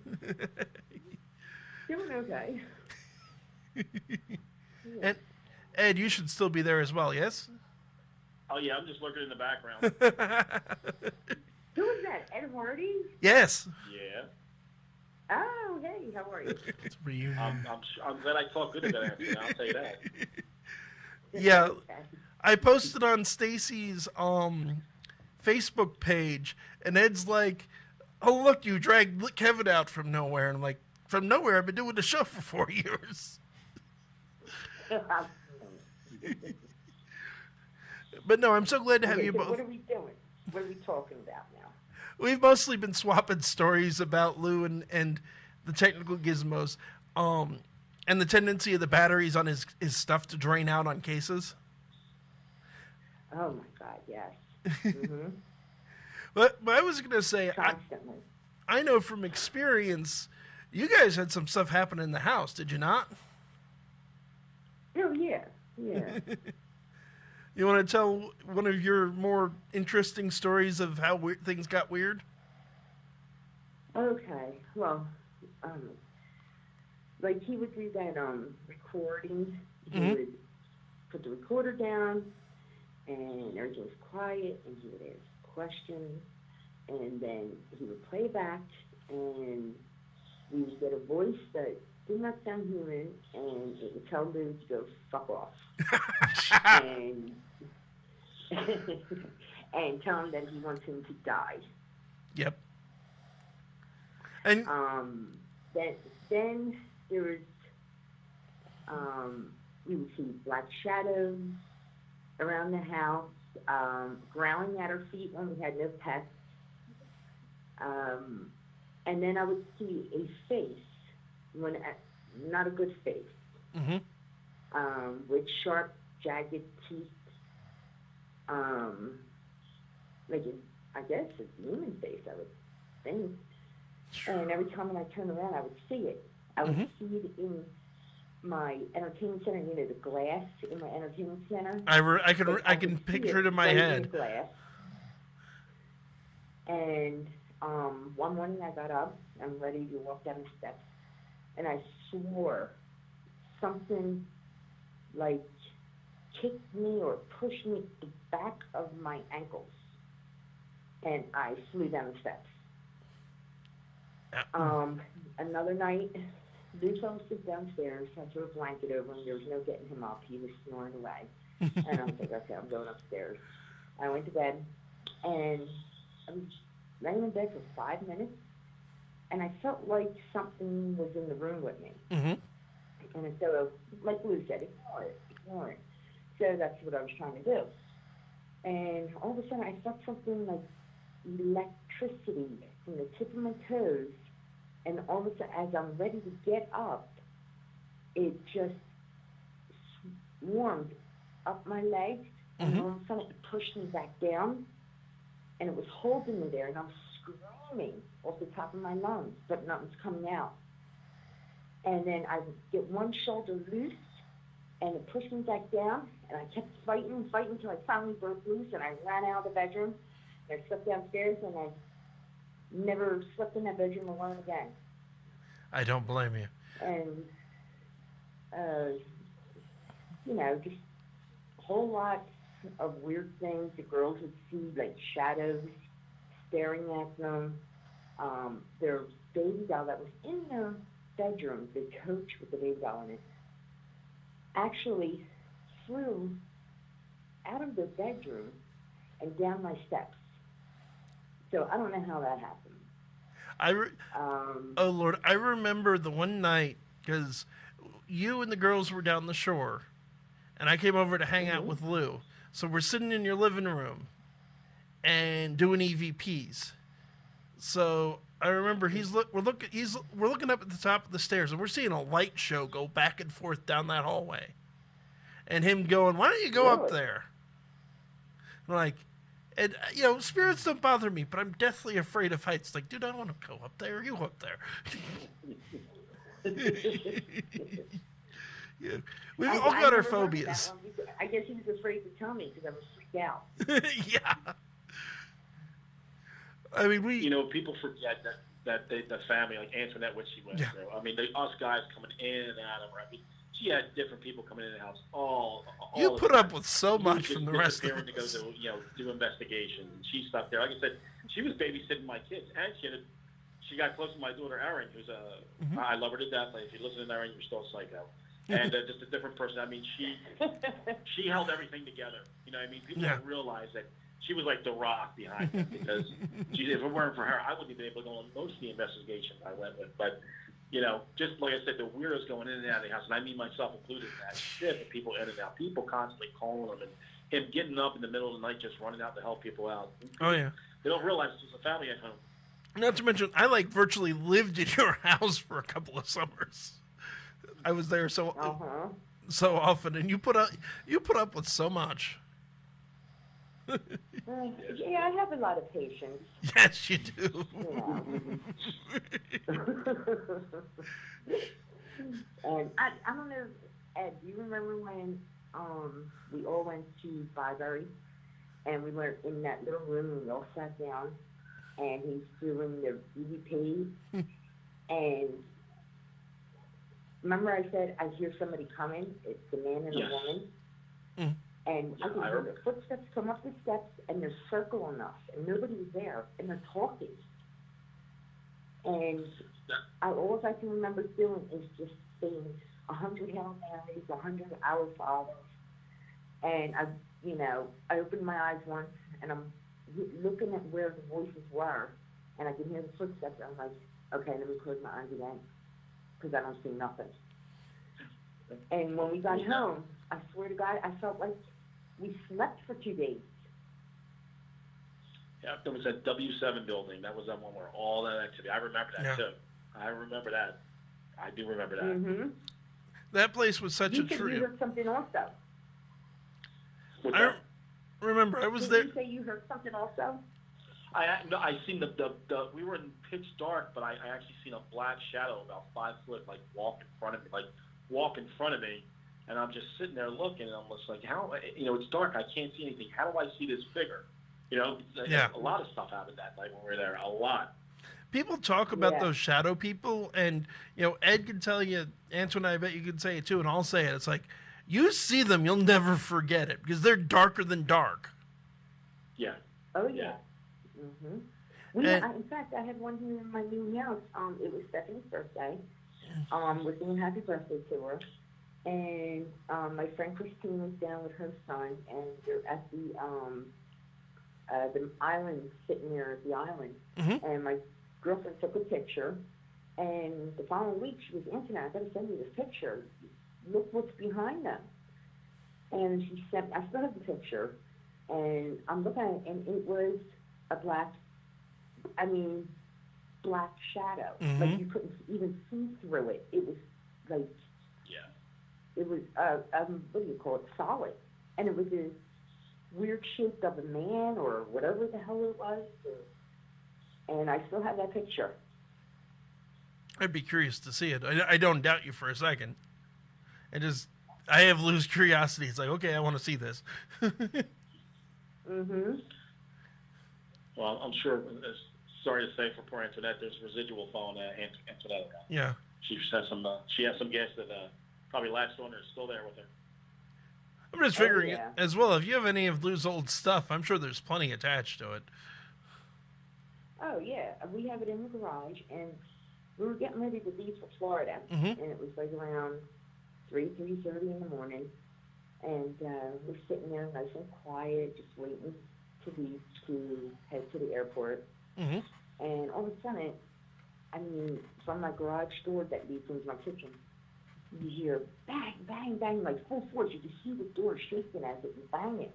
Doing okay. And Ed, you should still be there as well, yes? Oh, yeah, I'm just looking in the background. Who is that? Ed Hardy? Yes. Yeah. Oh, hey, how are you? It's a reunion. I'm glad I talk good about Anthony. I'll tell you that. Yeah. Okay. I posted on Stacy's Facebook page, and Ed's like, "Oh, look, you dragged Kevin out from nowhere." And I'm like, "From nowhere? I've been doing the show for 4 years." But no, I'm so glad to have Okay, you so both. what are we doing? What are we talking about now? We've mostly been swapping stories about Lou and the technical gizmos, and the tendency of the batteries on his stuff to drain out on cases. Oh, my God, yes. Mm-hmm. But I was going to say, Constantly. I know from experience, you guys had some stuff happen in the house, did you not? Oh, yeah, yeah. You want to tell one of your more interesting stories of how things got weird? Okay, well, like he would do that recording. He Mhm. would put the recorder down, and everything was quiet, and he would ask questions, and then he would play back, and we would get a voice that did not sound human, and it would tell Lou to go fuck off. and and tell him that he wants him to die. Yep. And then there was we would see black shadows around the house, growling at our feet when we had no pets. And then I would see a face, not a good face, with sharp, jagged teeth, I guess a demon face, I would think. And every time when I turned around, I would see it. I would see it in my entertainment center, the glass in my entertainment center. I can picture it in my head. Glass. And one morning I got up, I'm ready to walk down the steps, and I swore something like kicked me or pushed me to the back of my ankles, and I flew down the steps. Another night, Lou fell asleep downstairs. I threw a blanket over him. There was no getting him up. He was snoring away. And I was like, okay, I'm going upstairs. I went to bed, and I was laying in bed for 5 minutes, and I felt like something was in the room with me. And so, like Lou said, ignore it. So that's what I was trying to do. And all of a sudden, I felt something like electricity from the tip of my toes. And all of a sudden, as I'm ready to get up, it just swarmed up my legs. And all of a sudden, it pushed me back down. And it was holding me there. And I'm screaming off the top of my lungs, but nothing's coming out. And then I would get one shoulder loose, and it pushed me back down. And I kept fighting until I finally broke loose. And I ran out of the bedroom. And I slept downstairs, and I never slept in that bedroom alone again. I don't blame you. And, just a whole lot of weird things. The girls would see, like, shadows staring at them. Their baby doll that was in their bedroom, the coach with the baby doll in it, actually flew out of their bedroom and down my steps. So I don't know how that happened. Oh Lord, I remember the one night because you and the girls were down the shore, and I came over to hang out with Lou. So we're sitting in your living room and doing EVPs. So I remember we're looking up at the top of the stairs, and we're seeing a light show go back and forth down that hallway, and him going, "Why don't you go up there?" I'm like. And, spirits don't bother me, but I'm deathly afraid of heights. Like, dude, I don't want to go up there. You up there. Yeah. We've all got our phobias. I guess he was afraid to tell me because I was freaked out. Yeah. I mean, people forget that the family, like Antoinette, what she went through. I mean, us guys coming in and out of her. I mean, she had different people coming in the house all you the put time. up with so much from the rest of us. To go to, do investigations. And she stuck there. Like I said, she was babysitting my kids, and she got close to my daughter Erin, who's I love her to death. Like, if you listen to Erin, you're still a psycho. And just a different person. I mean, she held everything together. You know what I mean? People don't realize that she was like the rock behind it, because if it weren't for her, I wouldn't have been able to go on most of the investigations I went with. But just like I said, the weirdos going in and out of the house, and I mean myself included in that shit, the people in and out, people constantly calling him, and him getting up in the middle of the night just running out to help people out. Oh, yeah. They don't realize there's a family at home. Not to mention, I virtually lived in your house for a couple of summers. I was there so often, and you put up with so much. Yeah, I have a lot of patience. Yes, you do. And I don't know, Ed, do you remember when we all went to Byberry, and we were in that little room, and we all sat down, and he's doing the EVP, and remember I said, I hear somebody coming, it's a man and a woman? And I Yeah, can I hear remember. the footsteps come up the steps, and they're circling us, and nobody was there, and they're talking. And all I can remember doing is just saying 100 Hail Marys, 100 Our Fathers. And I opened my eyes once, and I'm looking at where the voices were, and I can hear the footsteps. I'm like, okay, let me close my eyes again, because I don't see nothing. And when we got home, I swear to God, I felt like we slept for 2 days. Yeah, there was that W7 building. That was that one where all that activity. I remember that too. I remember that. I do remember that. Mm-hmm. That place was such You a said you trip. heard something also. What's I that? remember I was Did there. you say you heard something also? I seen the we were in pitch dark, but I actually seen a black shadow about 5 foot like walk in front of me, and I'm just sitting there looking, and I'm just like, how, it's dark, I can't see anything. How do I see this figure? Yeah. A lot of stuff happened that night when we were there. A lot. People talk about Yeah. those shadow people, and Ed can tell you, Antoine, I bet you can say it too, and I'll say it. It's like, you see them, you'll never forget it because they're darker than dark. Yeah. Oh, yeah. Mm-hmm. In fact, I had one here in my new house. It was Stephanie's birthday. We're saying happy birthday to her. And my friend Christine was down with her son, and they're at the island, sitting there at the island. Mm-hmm. And my girlfriend took a picture. And the following week, she was, Anthony, I got to send you this picture. Look what's behind them. And she sent, I still have the picture. And I'm looking at it, and it was a black shadow. Mm-hmm. Like you couldn't even see through it. It was like, it was, what do you call it, solid. And it was a weird shape of a man or whatever the hell it was. And I still have that picture. I'd be curious to see it. I don't doubt you for a second. I have loose curiosity. It's like, okay, I want to see this. Mm-hmm. Well, I'm sure, sorry to say for poor Antoinette, there's residual following Antoinette. Yeah. She has some guests that probably latched on or is still there with her. I'm just figuring yeah. it as well. If you have any of Lou's old stuff, I'm sure there's plenty attached to it. Oh, yeah. We have it in the garage, and we were getting ready to leave for Florida, Mm-hmm. and it was like around 3:30 in the morning, and we're sitting there nice and quiet, just waiting to leave to head to the airport. Mm-hmm. And all of a sudden, from my garage door that leads into my kitchen, you hear bang, bang, bang, like full force. You can see the door shaking as it was banging.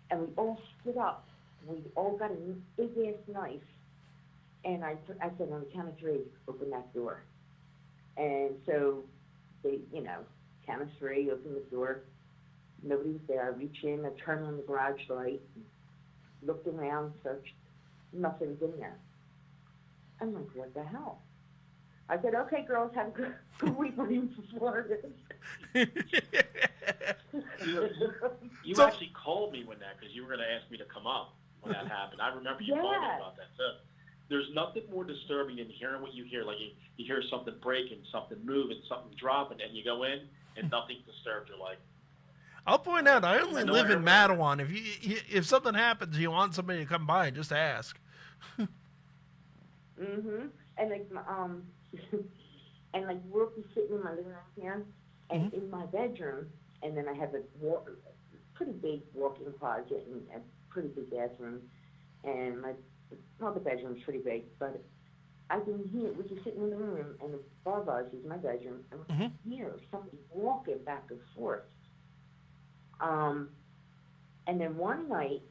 And we all stood up. We all got a big-ass knife. And I said, on the count of 3, open that door. And so they, count of 3, open the door. Nobody was there. I reach in, I turn on the garage light, looked around, searched. Nothing's in there. I'm like, what the hell? I said, okay, girls, have a good week. We're in Florida. You So- actually called me when that, because you were going to ask me to come up when that happened. I remember you called me Yeah. about that. So there's nothing more disturbing than hearing what you hear. Like you hear something breaking, something moving, something dropping, and you go in and nothing's disturbed. You're like, I'll point out, I only I know live in everyone- Mattawan. If something happens, you want somebody to come by, just ask. Mm-hmm. And like, and like we'll be sitting in my living room here, and in my bedroom, and then I have a pretty big walk-in closet and a pretty big bathroom, and the bedroom's pretty big, but I can hear, we're just sitting in the room, and above us is my bedroom, and I can hear somebody walking back and forth. And then one night,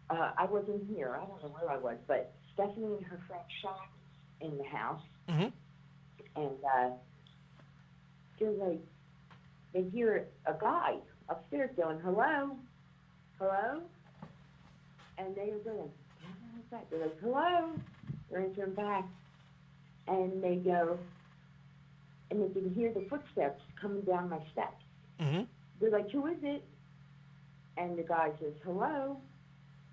I wasn't here, I don't know where I was, but Stephanie and her friend shot in the house, Mm-hmm. and they're like, they hear a guy upstairs going, hello, hello, and they are going, what's that? They're like, hello, they're answering back, and they go, and they can hear the footsteps coming down my steps. Mm-hmm. They're like, who is it? And the guy says, hello.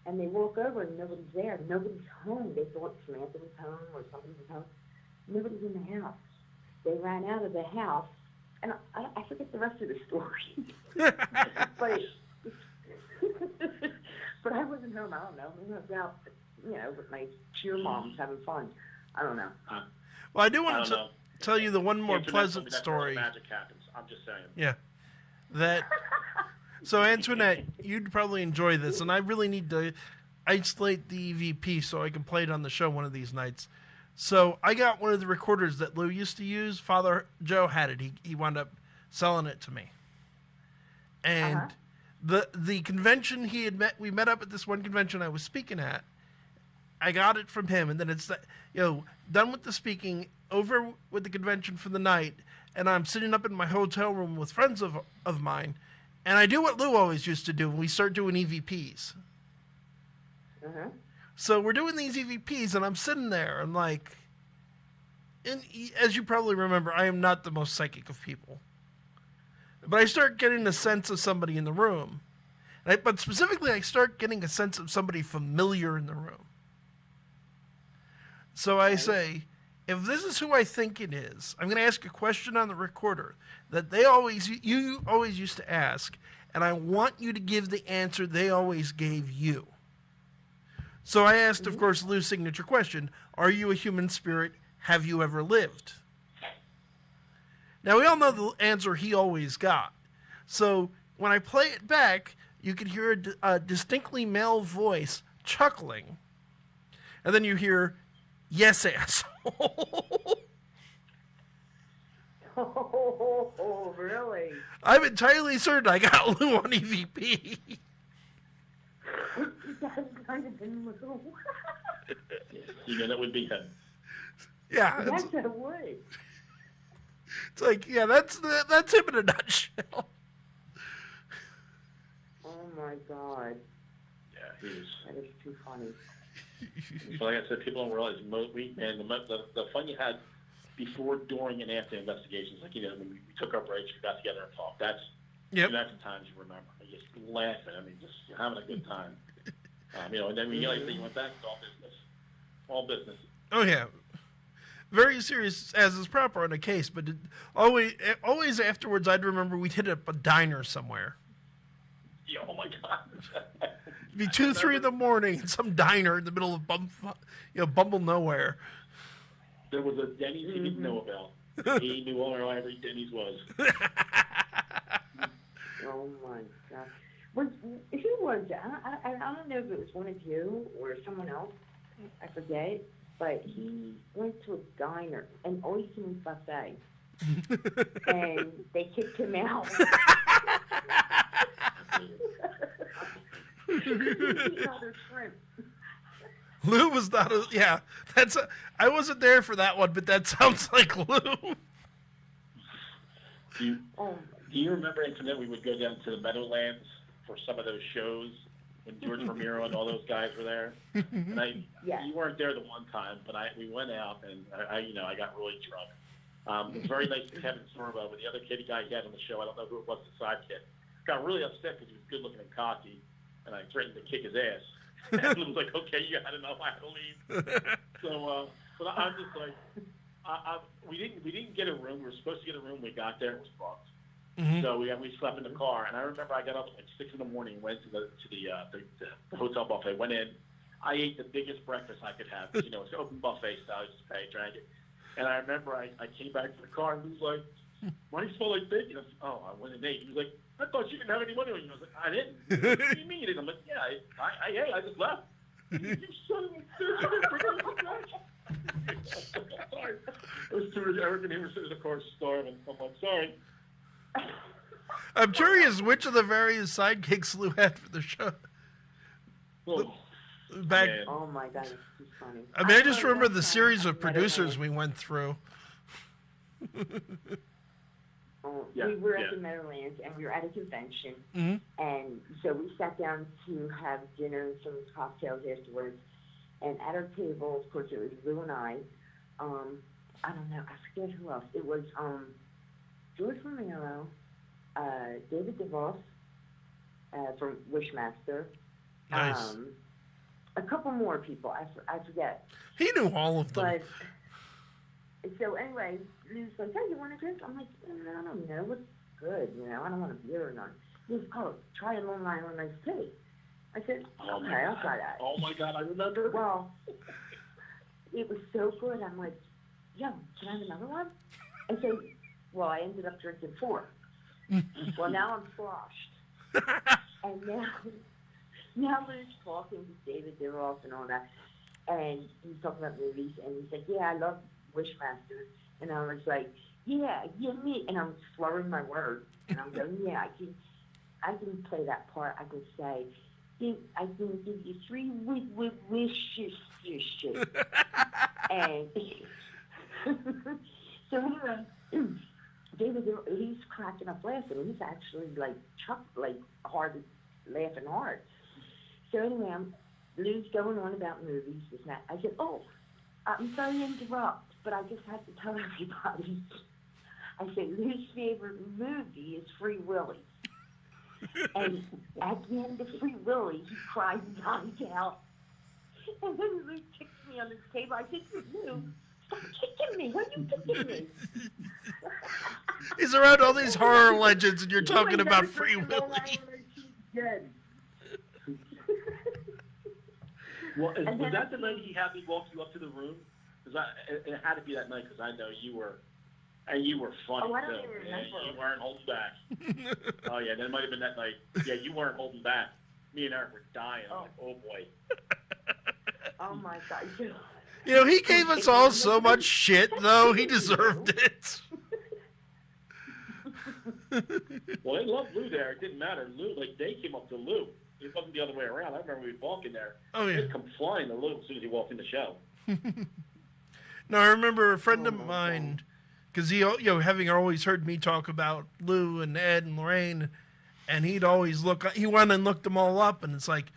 And they walk over and nobody's there. Nobody's home. They thought Samantha was home or somebody was home. Nobody's in the house. They ran out of the house and I forget the rest of the story. but but I wasn't home. I don't know. Maybe I was out, with my cheer moms having fun. I don't know. Well, I do I want don't to know. tell you the one more Antoinette pleasant told me that's where story. Magic happens. I'm just saying. Yeah. So, Antoinette, you'd probably enjoy this, and I really need to isolate the EVP so I can play it on the show one of these nights. So, I got one of the recorders that Lou used to use. Father Joe had it. He wound up selling it to me. And the convention we met up at this one convention I was speaking at. I got it from him, and then it's done with the speaking, over with the convention for the night, and I'm sitting up in my hotel room with friends of mine, and I do what Lou always used to do when we start doing EVPs. So we're doing these EVPs, and I'm sitting there, and and as you probably remember, I am not the most psychic of people. But I start getting a sense of somebody in the room. But specifically, I start getting a sense of somebody familiar in the room. So I say, if this is who I think it is, I'm going to ask a question on the recorder that you always used to ask, and I want you to give the answer they always gave you. So I asked, of course, Lou's signature question, are you a human spirit? Have you ever lived? Now, we all know the answer he always got. So when I play it back, you can hear a distinctly male voice chuckling. And then you hear, yes, asshole. Oh, really? I'm entirely certain I got Lou on EVP. That's kind of been Lou. That would be him. Yeah. Yes, it would. It's like, yeah, that's him in a nutshell. Oh, my God. Yeah, he was. That is too funny. So like I said, people don't realize, the fun you had before, during, and after investigations, when we took our breaks, we got together and talked. That's the times you remember. Just laughing. Just having a good time. And then when you went back, it's all business. All business. Oh, yeah. Very serious, as is proper on a case, but always afterwards, I'd remember we'd hit up a diner somewhere. Yeah, oh, my God. It'd be 2, 3 in the morning in some diner in the middle of Bumble nowhere. There was a Denny's he didn't know about. He knew all every Denny's was. Oh, my God. Who was that? I don't know if it was one of you or someone else. I forget. But he went to a diner, an all-you-can-eat buffet, and they kicked him out. Another shrimp. Lou was not I wasn't there for that one, but that sounds like Lou. Do you remember, Antoinette, we would go down to the Meadowlands for some of those shows when George Romero and all those guys were there? And you weren't there the one time, but we went out, and I got really drunk. It was very nice to Kevin Sorbo, but the other kid guy he had on the show, I don't know who it was, the sidekick, got really upset because he was good looking and cocky, and I threatened to kick his ass. And it was like, okay, you had enough, I had to leave. So, but I'm just like, we didn't get a room. We were supposed to get a room. We got there, it was booked. So we slept in the car, and I remember I got up at 6 in the morning, went to the hotel buffet, went in. I ate the biggest breakfast I could have. It's an open buffet style. I just drank it. And I remember I came back to the car, and he was like, "Why do you smell like bacon?" I said, "Oh, I went and ate." He was like, "I thought you didn't have any money on you." I was like, "I didn't." What do you mean you didn't? I'm like, "Yeah, I ate. I just left." You son of a bitch! You didn't bring anything back. Sorry. It was too much. Eric and he were sitting in the car starving. I'm like, sorry. I'm curious which of the various sidekicks Lou had for the show. Oh, Back. man. Oh, my God, it's too funny. I mean, I just remember the series of producers we went through. We were at the Meadowlands, and we were at a convention, and so we sat down to have dinner and some cocktails afterwards, and at our table, of course, it was Lou and I don't know, I forget who else. It was George Romero, David DeVos from Wishmaster, Nice. a couple more people, I forget. He knew all of them. But so anyway, Lou's like, hey, you want a drink? I'm like, I don't know. What's good? I don't want a beer or none. He goes, oh, try a Long Island iced tea. I said, okay, I'll try that. Oh, my God, I remember. Well, it was so good. I'm like, yo, can I have another one? And so, well, I ended up drinking 4. Well, now I'm sloshed. And now Lou's talking to David Deroff and all that. And he's talking about movies. And he's like, yeah, I love Wishmaster. And I was like, yeah, me. And I'm slurring my words. And I'm going, yeah, I can play that part. I can say, I can give you 3 wishes. And so anyway, David, he's cracking up laughing. He's actually hard, laughing hard. So anyway, Lou's going on about movies. I said, oh, I'm sorry to interrupt, but I just have to tell everybody. I said, Lou's favorite movie is Free Willy. And at the end of Free Willy, he cried and died out. And then Lou kicked me on the table. I said, Lou, stop kicking me. Why are you kicking me? He's around all these horror legends, and you're talking about Free Willy. Dead. Well, was that the night he had me walk you up to the room? Because it had to be that night, because I know you were funny, I don't too. even Yeah, remember. you weren't holding back. Oh, yeah, that might have been that night. Yeah, you weren't holding back. Me and Eric were dying. I'm like, oh, boy. Oh, my God. He gave us all so much shit, though. He deserved it. Well, they loved Lou there. It didn't matter. Lou, they came up to Lou. It wasn't the other way around. I remember we were walking there. Oh, yeah. They'd come flying to Lou as soon as he walked in the show. No, I remember a friend of mine, because he, having always heard me talk about Lou and Ed and Lorraine, and he went and looked them all up, and it's like,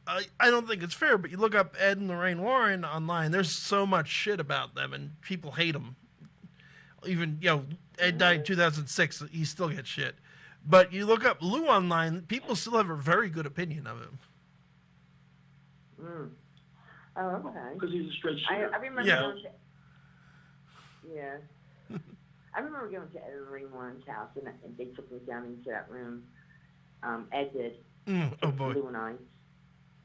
I don't think it's fair, but you look up Ed and Lorraine Warren online, there's so much shit about them, and people hate them. Even, Ed died in 2006, he still gets shit. But you look up Lou online, people still have a very good opinion of him. Mm. Oh, okay. Because he's a straight shooter. I remember going to... Yeah. I remember going to Ed and Lorraine Warren's house, and they took me down into that room. Ed did. Oh, boy. Lou and I.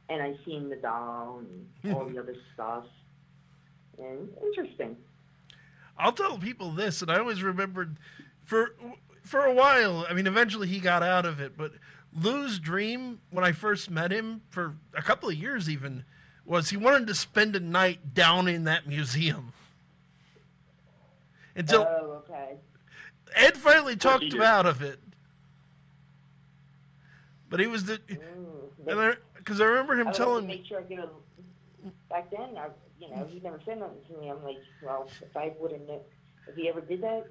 And I seen the doll and all the other stuff. And interesting. I'll tell people this, and I always remembered for a while, I mean, eventually he got out of it, but Lou's dream when I first met him, for a couple of years even, was he wanted to spend a night down in that museum. Until Ed finally talked him out of it. But he was because I remember him telling me. Make sure I get a, back then, he never said nothing to me. I'm like, well, if I would have known, if he ever did that,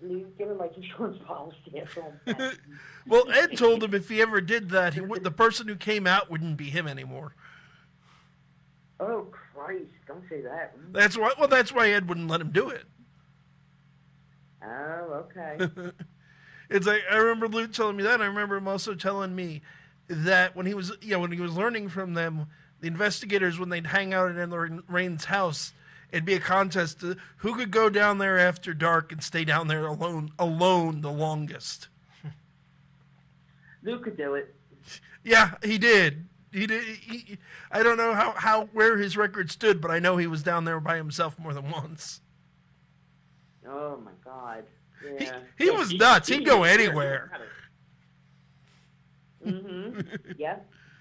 Lou, give him like insurance policy or something. Well, Ed told him if he ever did that, the person who came out wouldn't be him anymore. Oh Christ! Don't say that. That's why. Well, that's why Ed wouldn't let him do it. Oh, okay. It's like I remember Lou telling me that. And I remember him also telling me that when he was learning from them, the investigators, when they'd hang out at Lorraine's house, it'd be a contest to who could go down there after dark and stay down there alone the longest. Lou could do it. Yeah, he did. I don't know where his record stood, but I know he was down there by himself more than once. Oh my God! Yeah. He was nuts. He'd go anywhere. Mm-hmm. Yeah.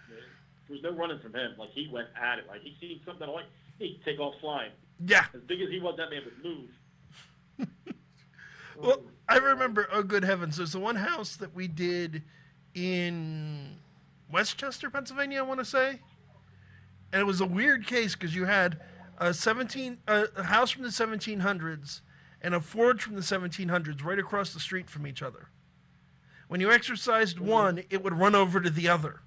There was no running from him. Like, he went at it. Like, he seen something like he'd take off flying. Yeah. As big as he was, that man would move. Well, I remember, oh, good heavens, there's the one house that we did in Westchester, Pennsylvania, I want to say. And it was a weird case because you had a house from the 1700s and a forge from the 1700s right across the street from each other. When you exorcised one, it would run over to the other.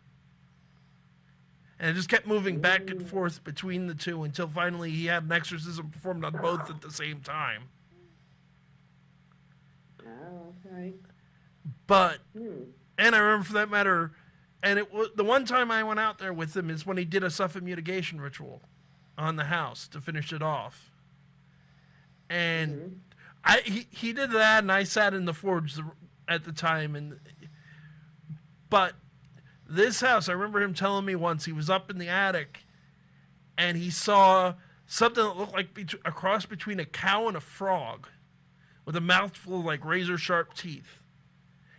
And it just kept moving back and forth between the two until finally he had an exorcism performed on both at the same time. Oh, okay. But, and I remember for that matter, and it was the one time I went out there with him is when he did a self-immolation ritual on the house to finish it off. And he did that, and I sat in the forge at the time. But this house, I remember him telling me once he was up in the attic, and he saw something that looked like a cross between a cow and a frog, with a mouthful of like razor sharp teeth.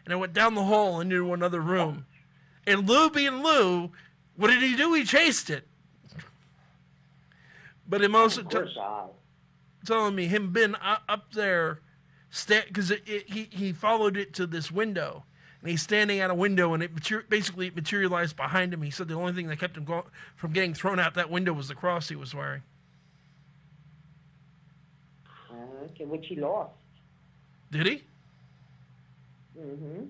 And I went down the hall into another room. And Lou being Lou, what did he do? He chased it. But him also telling me him been up there, because he followed it to this window. And he's standing at a window, and it basically materialized behind him. He said the only thing that kept him from getting thrown out that window was the cross he was wearing. Okay, which he lost. Did he? Mm-hmm.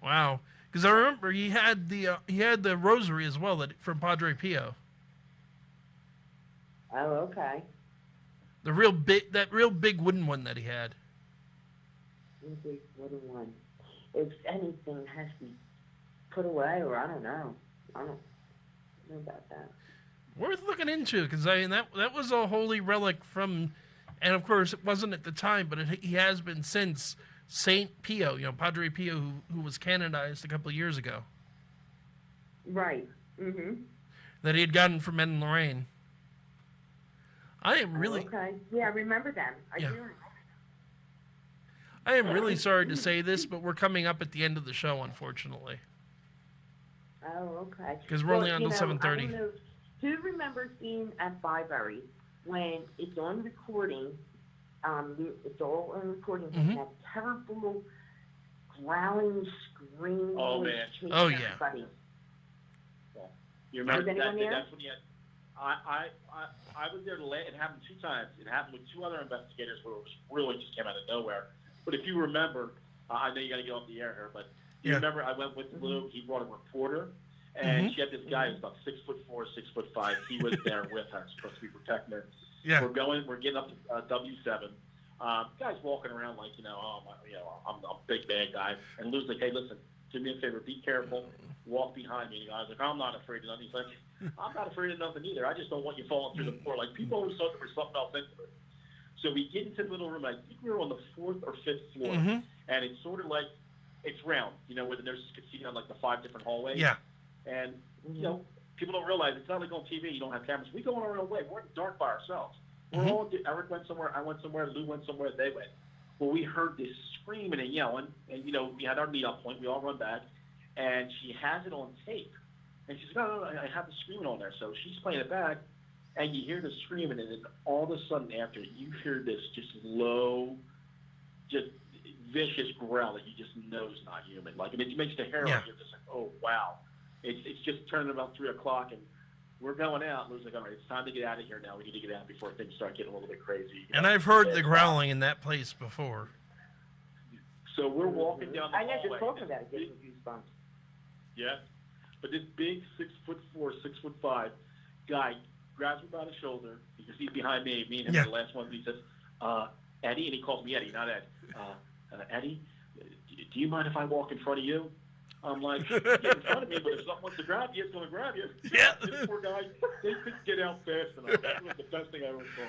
Wow. Because I remember he had the rosary as well from Padre Pio. Oh, okay. That real big wooden one that he had. Big wooden one. If anything has to be put away, or I don't know. I don't know about that. Worth looking into, because I mean that was a holy relic from, and of course it wasn't at the time, but he has been since Saint Pio, Padre Pio, who was canonized a couple of years ago. Right. Mm-hmm. That he had gotten from Ed and Lorraine. I am really. Okay. Yeah, I remember them. I do. I am really sorry to say this, but we're coming up at the end of the show, unfortunately. Oh, okay. Because we're only on until 7:30. Who remembers being at Byberry when it's on recording? It's all on recording. Mm-hmm. That terrible growling, scream. Oh, man. Oh, yeah. Everybody. You remember Was anyone there? that's when you had, I was there to it happened 2 times. It happened with 2 other investigators where it was really just came out of nowhere. But if you remember, I know you got to get off the air here, but you remember I went with Lou. He brought a reporter, and she had this guy who's about 6'4", 6'5". He was there with her, supposed to be protecting her. Yeah. We're getting up to W7. Guy's walking around like I'm a big bad guy, and Lou's like, hey, listen, do me a favor, be careful, walk behind me. And I was like, I'm not afraid of nothing. He's like, I'm not afraid of nothing either. I just don't want you falling through the floor. Like people always thought there was something else into it. So we get into the little room. I think we were on the 4th or 5th floor, and it's sort of like it's round, where the nurses could see on like the 5 different hallways. Yeah. And people don't realize it's not like on TV. You don't have cameras. We go on our own way. We're in the dark by ourselves. We're all. Eric went somewhere. I went somewhere. Lou went somewhere. They went. Well, we heard this screaming and yelling, and we had our meet-up point. We all run back, and she has it on tape. And she's like, no, I have the screaming on there. So she's playing it back, and you hear the screaming, and then all of a sudden after, you hear this just low, just vicious growl that you just know is not human. Like, it makes the hair on you just like, oh, wow. It's just turning about 3 o'clock, and we're going out. Lou's like, all right, it's time to get out of here now. We need to get out before things start getting a little bit crazy. And I've heard the growling in that place before. So we're walking down the hallway. I just talking about it, getting goosebumps. Yeah. But this big 6'4", 6'5" guy grabs me by the shoulder because he's behind me. Me and him are the last ones. He says, Eddie, and he calls me Eddie, not Ed. Eddie, do you mind if I walk in front of you? I'm like, get in front of me, but if someone wants to grab you, it's going to grab you. Yeah. This poor guy, they couldn't get out fast enough. That was the best thing I ever saw.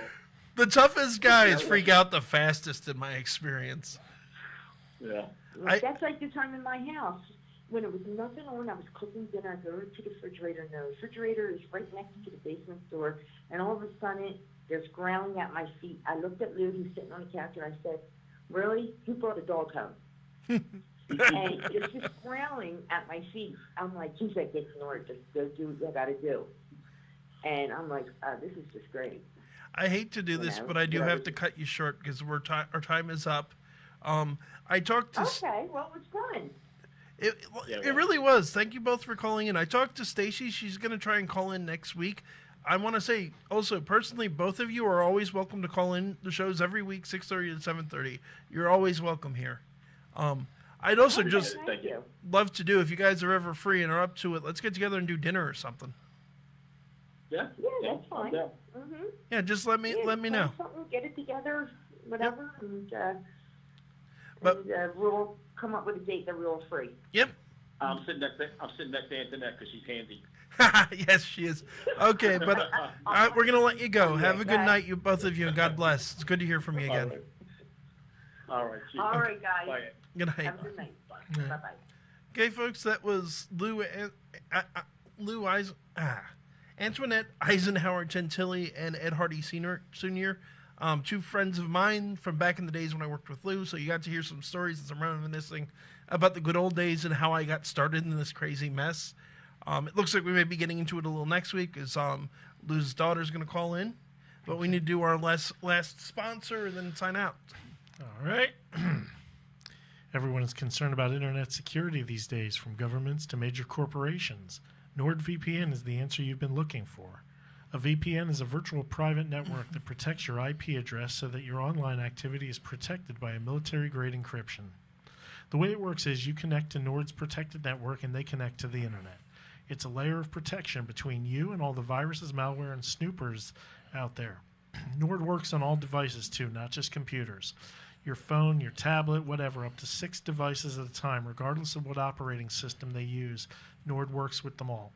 The toughest guys freak out the fastest in my experience. Yeah. That's like the time in my house. When it was nothing on, I was cooking dinner. I go to the refrigerator, and the refrigerator is right next to the basement door. And all of a sudden, there's growling at my feet. I looked at Lou, who's sitting on the couch, and I said, really? Who brought a dog home? And it's just growling at my feet. I'm like, he's like, get ignored. Just go do what you got to do. And I'm like, this is just great. I hate to do this, but I do have to cut you short because our time is up. I talked to... Okay, well, it was fun. It really was. Thank you both for calling in. I talked to Stacy. She's going to try and call in next week. I want to say also, personally, both of you are always welcome to call in the shows every week, 6:30 to 7:30. You're always welcome here. I'd also just love to do, if you guys are ever free and are up to it, let's get together and do dinner or something. Yeah, that's fine. Mm-hmm. Yeah, just let me know. Something, get it together, whatever, and but we'll come up with a date that we're all free. Yep. I'm sitting next to Antoinette because she's handy. Yes, she is. Okay, but we're going to let you go. Have a good night, you both of you, and God bless. It's good to hear from you again. All right. Cheers. All right, guys. Bye. Good night. Have a good night. Bye-bye. Okay, folks, that was Antoinette Eisenhower Gentili and Ed Hardy Sr., two friends of mine from back in the days when I worked with Lou. So you got to hear some stories and some reminiscing about the good old days and how I got started in this crazy mess. It looks like we may be getting into it a little next week as Lou's daughter's going to call in. But we need to do our last sponsor and then sign out. All right. Everyone is concerned about internet security these days, from governments to major corporations. NordVPN is the answer you've been looking for. A VPN is a virtual private network that protects your IP address so that your online activity is protected by a military-grade encryption. The way it works is you connect to Nord's protected network and they connect to the internet. It's a layer of protection between you and all the viruses, malware, and snoopers out there. Nord works on all devices too, not just computers. Your phone, your tablet, whatever, up to 6 devices at a time, regardless of what operating system they use. Nord works with them all.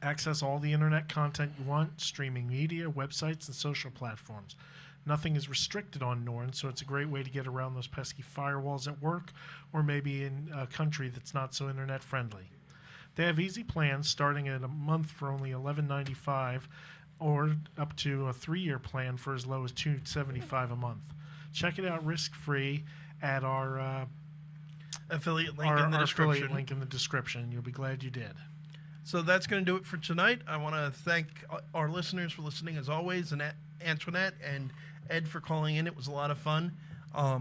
Access all the internet content you want, streaming media, websites, and social platforms. Nothing is restricted on Nord, so it's a great way to get around those pesky firewalls at work or maybe in a country that's not so internet friendly. They have easy plans starting at a month for only $11.95 or up to a 3-year plan for as low as $275 a month. Check it out risk-free at our Affiliate link in the description. Affiliate link in the description. You'll be glad you did. So that's going to do it for tonight. I want to thank our listeners for listening as always, and Antoinette and Ed for calling in. It was a lot of fun.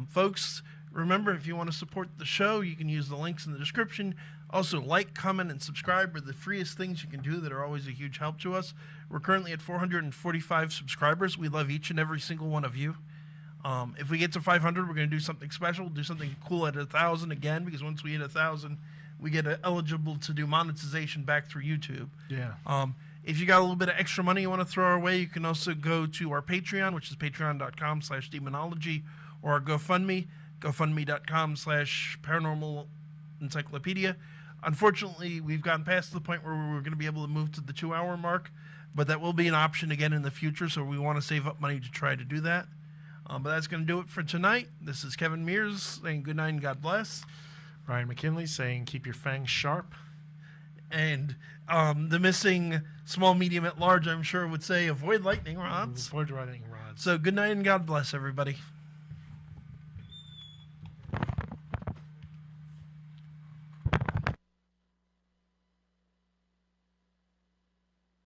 Folks, remember, if you want to support the show, you can use the links in the description. Also, like, comment, and subscribe are the freest things you can do that are always a huge help to us. We're currently at 445 subscribers. We love each and every single one of you. If we get to 500, we're going to do something special, do something cool at 1,000 again, because once we hit 1,000, we get eligible to do monetization back through YouTube. Yeah. If you got a little bit of extra money you want to throw our way, you can also go to our Patreon, which is patreon.com/demonology, or our GoFundMe, gofundme.com/paranormal encyclopedia. Unfortunately, we've gotten past the point where we're going to be able to move to the 2-hour mark, but that will be an option again in the future, so we want to save up money to try to do that. But that's going to do it for tonight. This is Kevin Mears saying good night and God bless. Ryan McKinley saying keep your fangs sharp. And the missing small, medium, at large, I'm sure, would say avoid lightning rods. Avoid lightning rods. So good night and God bless, everybody.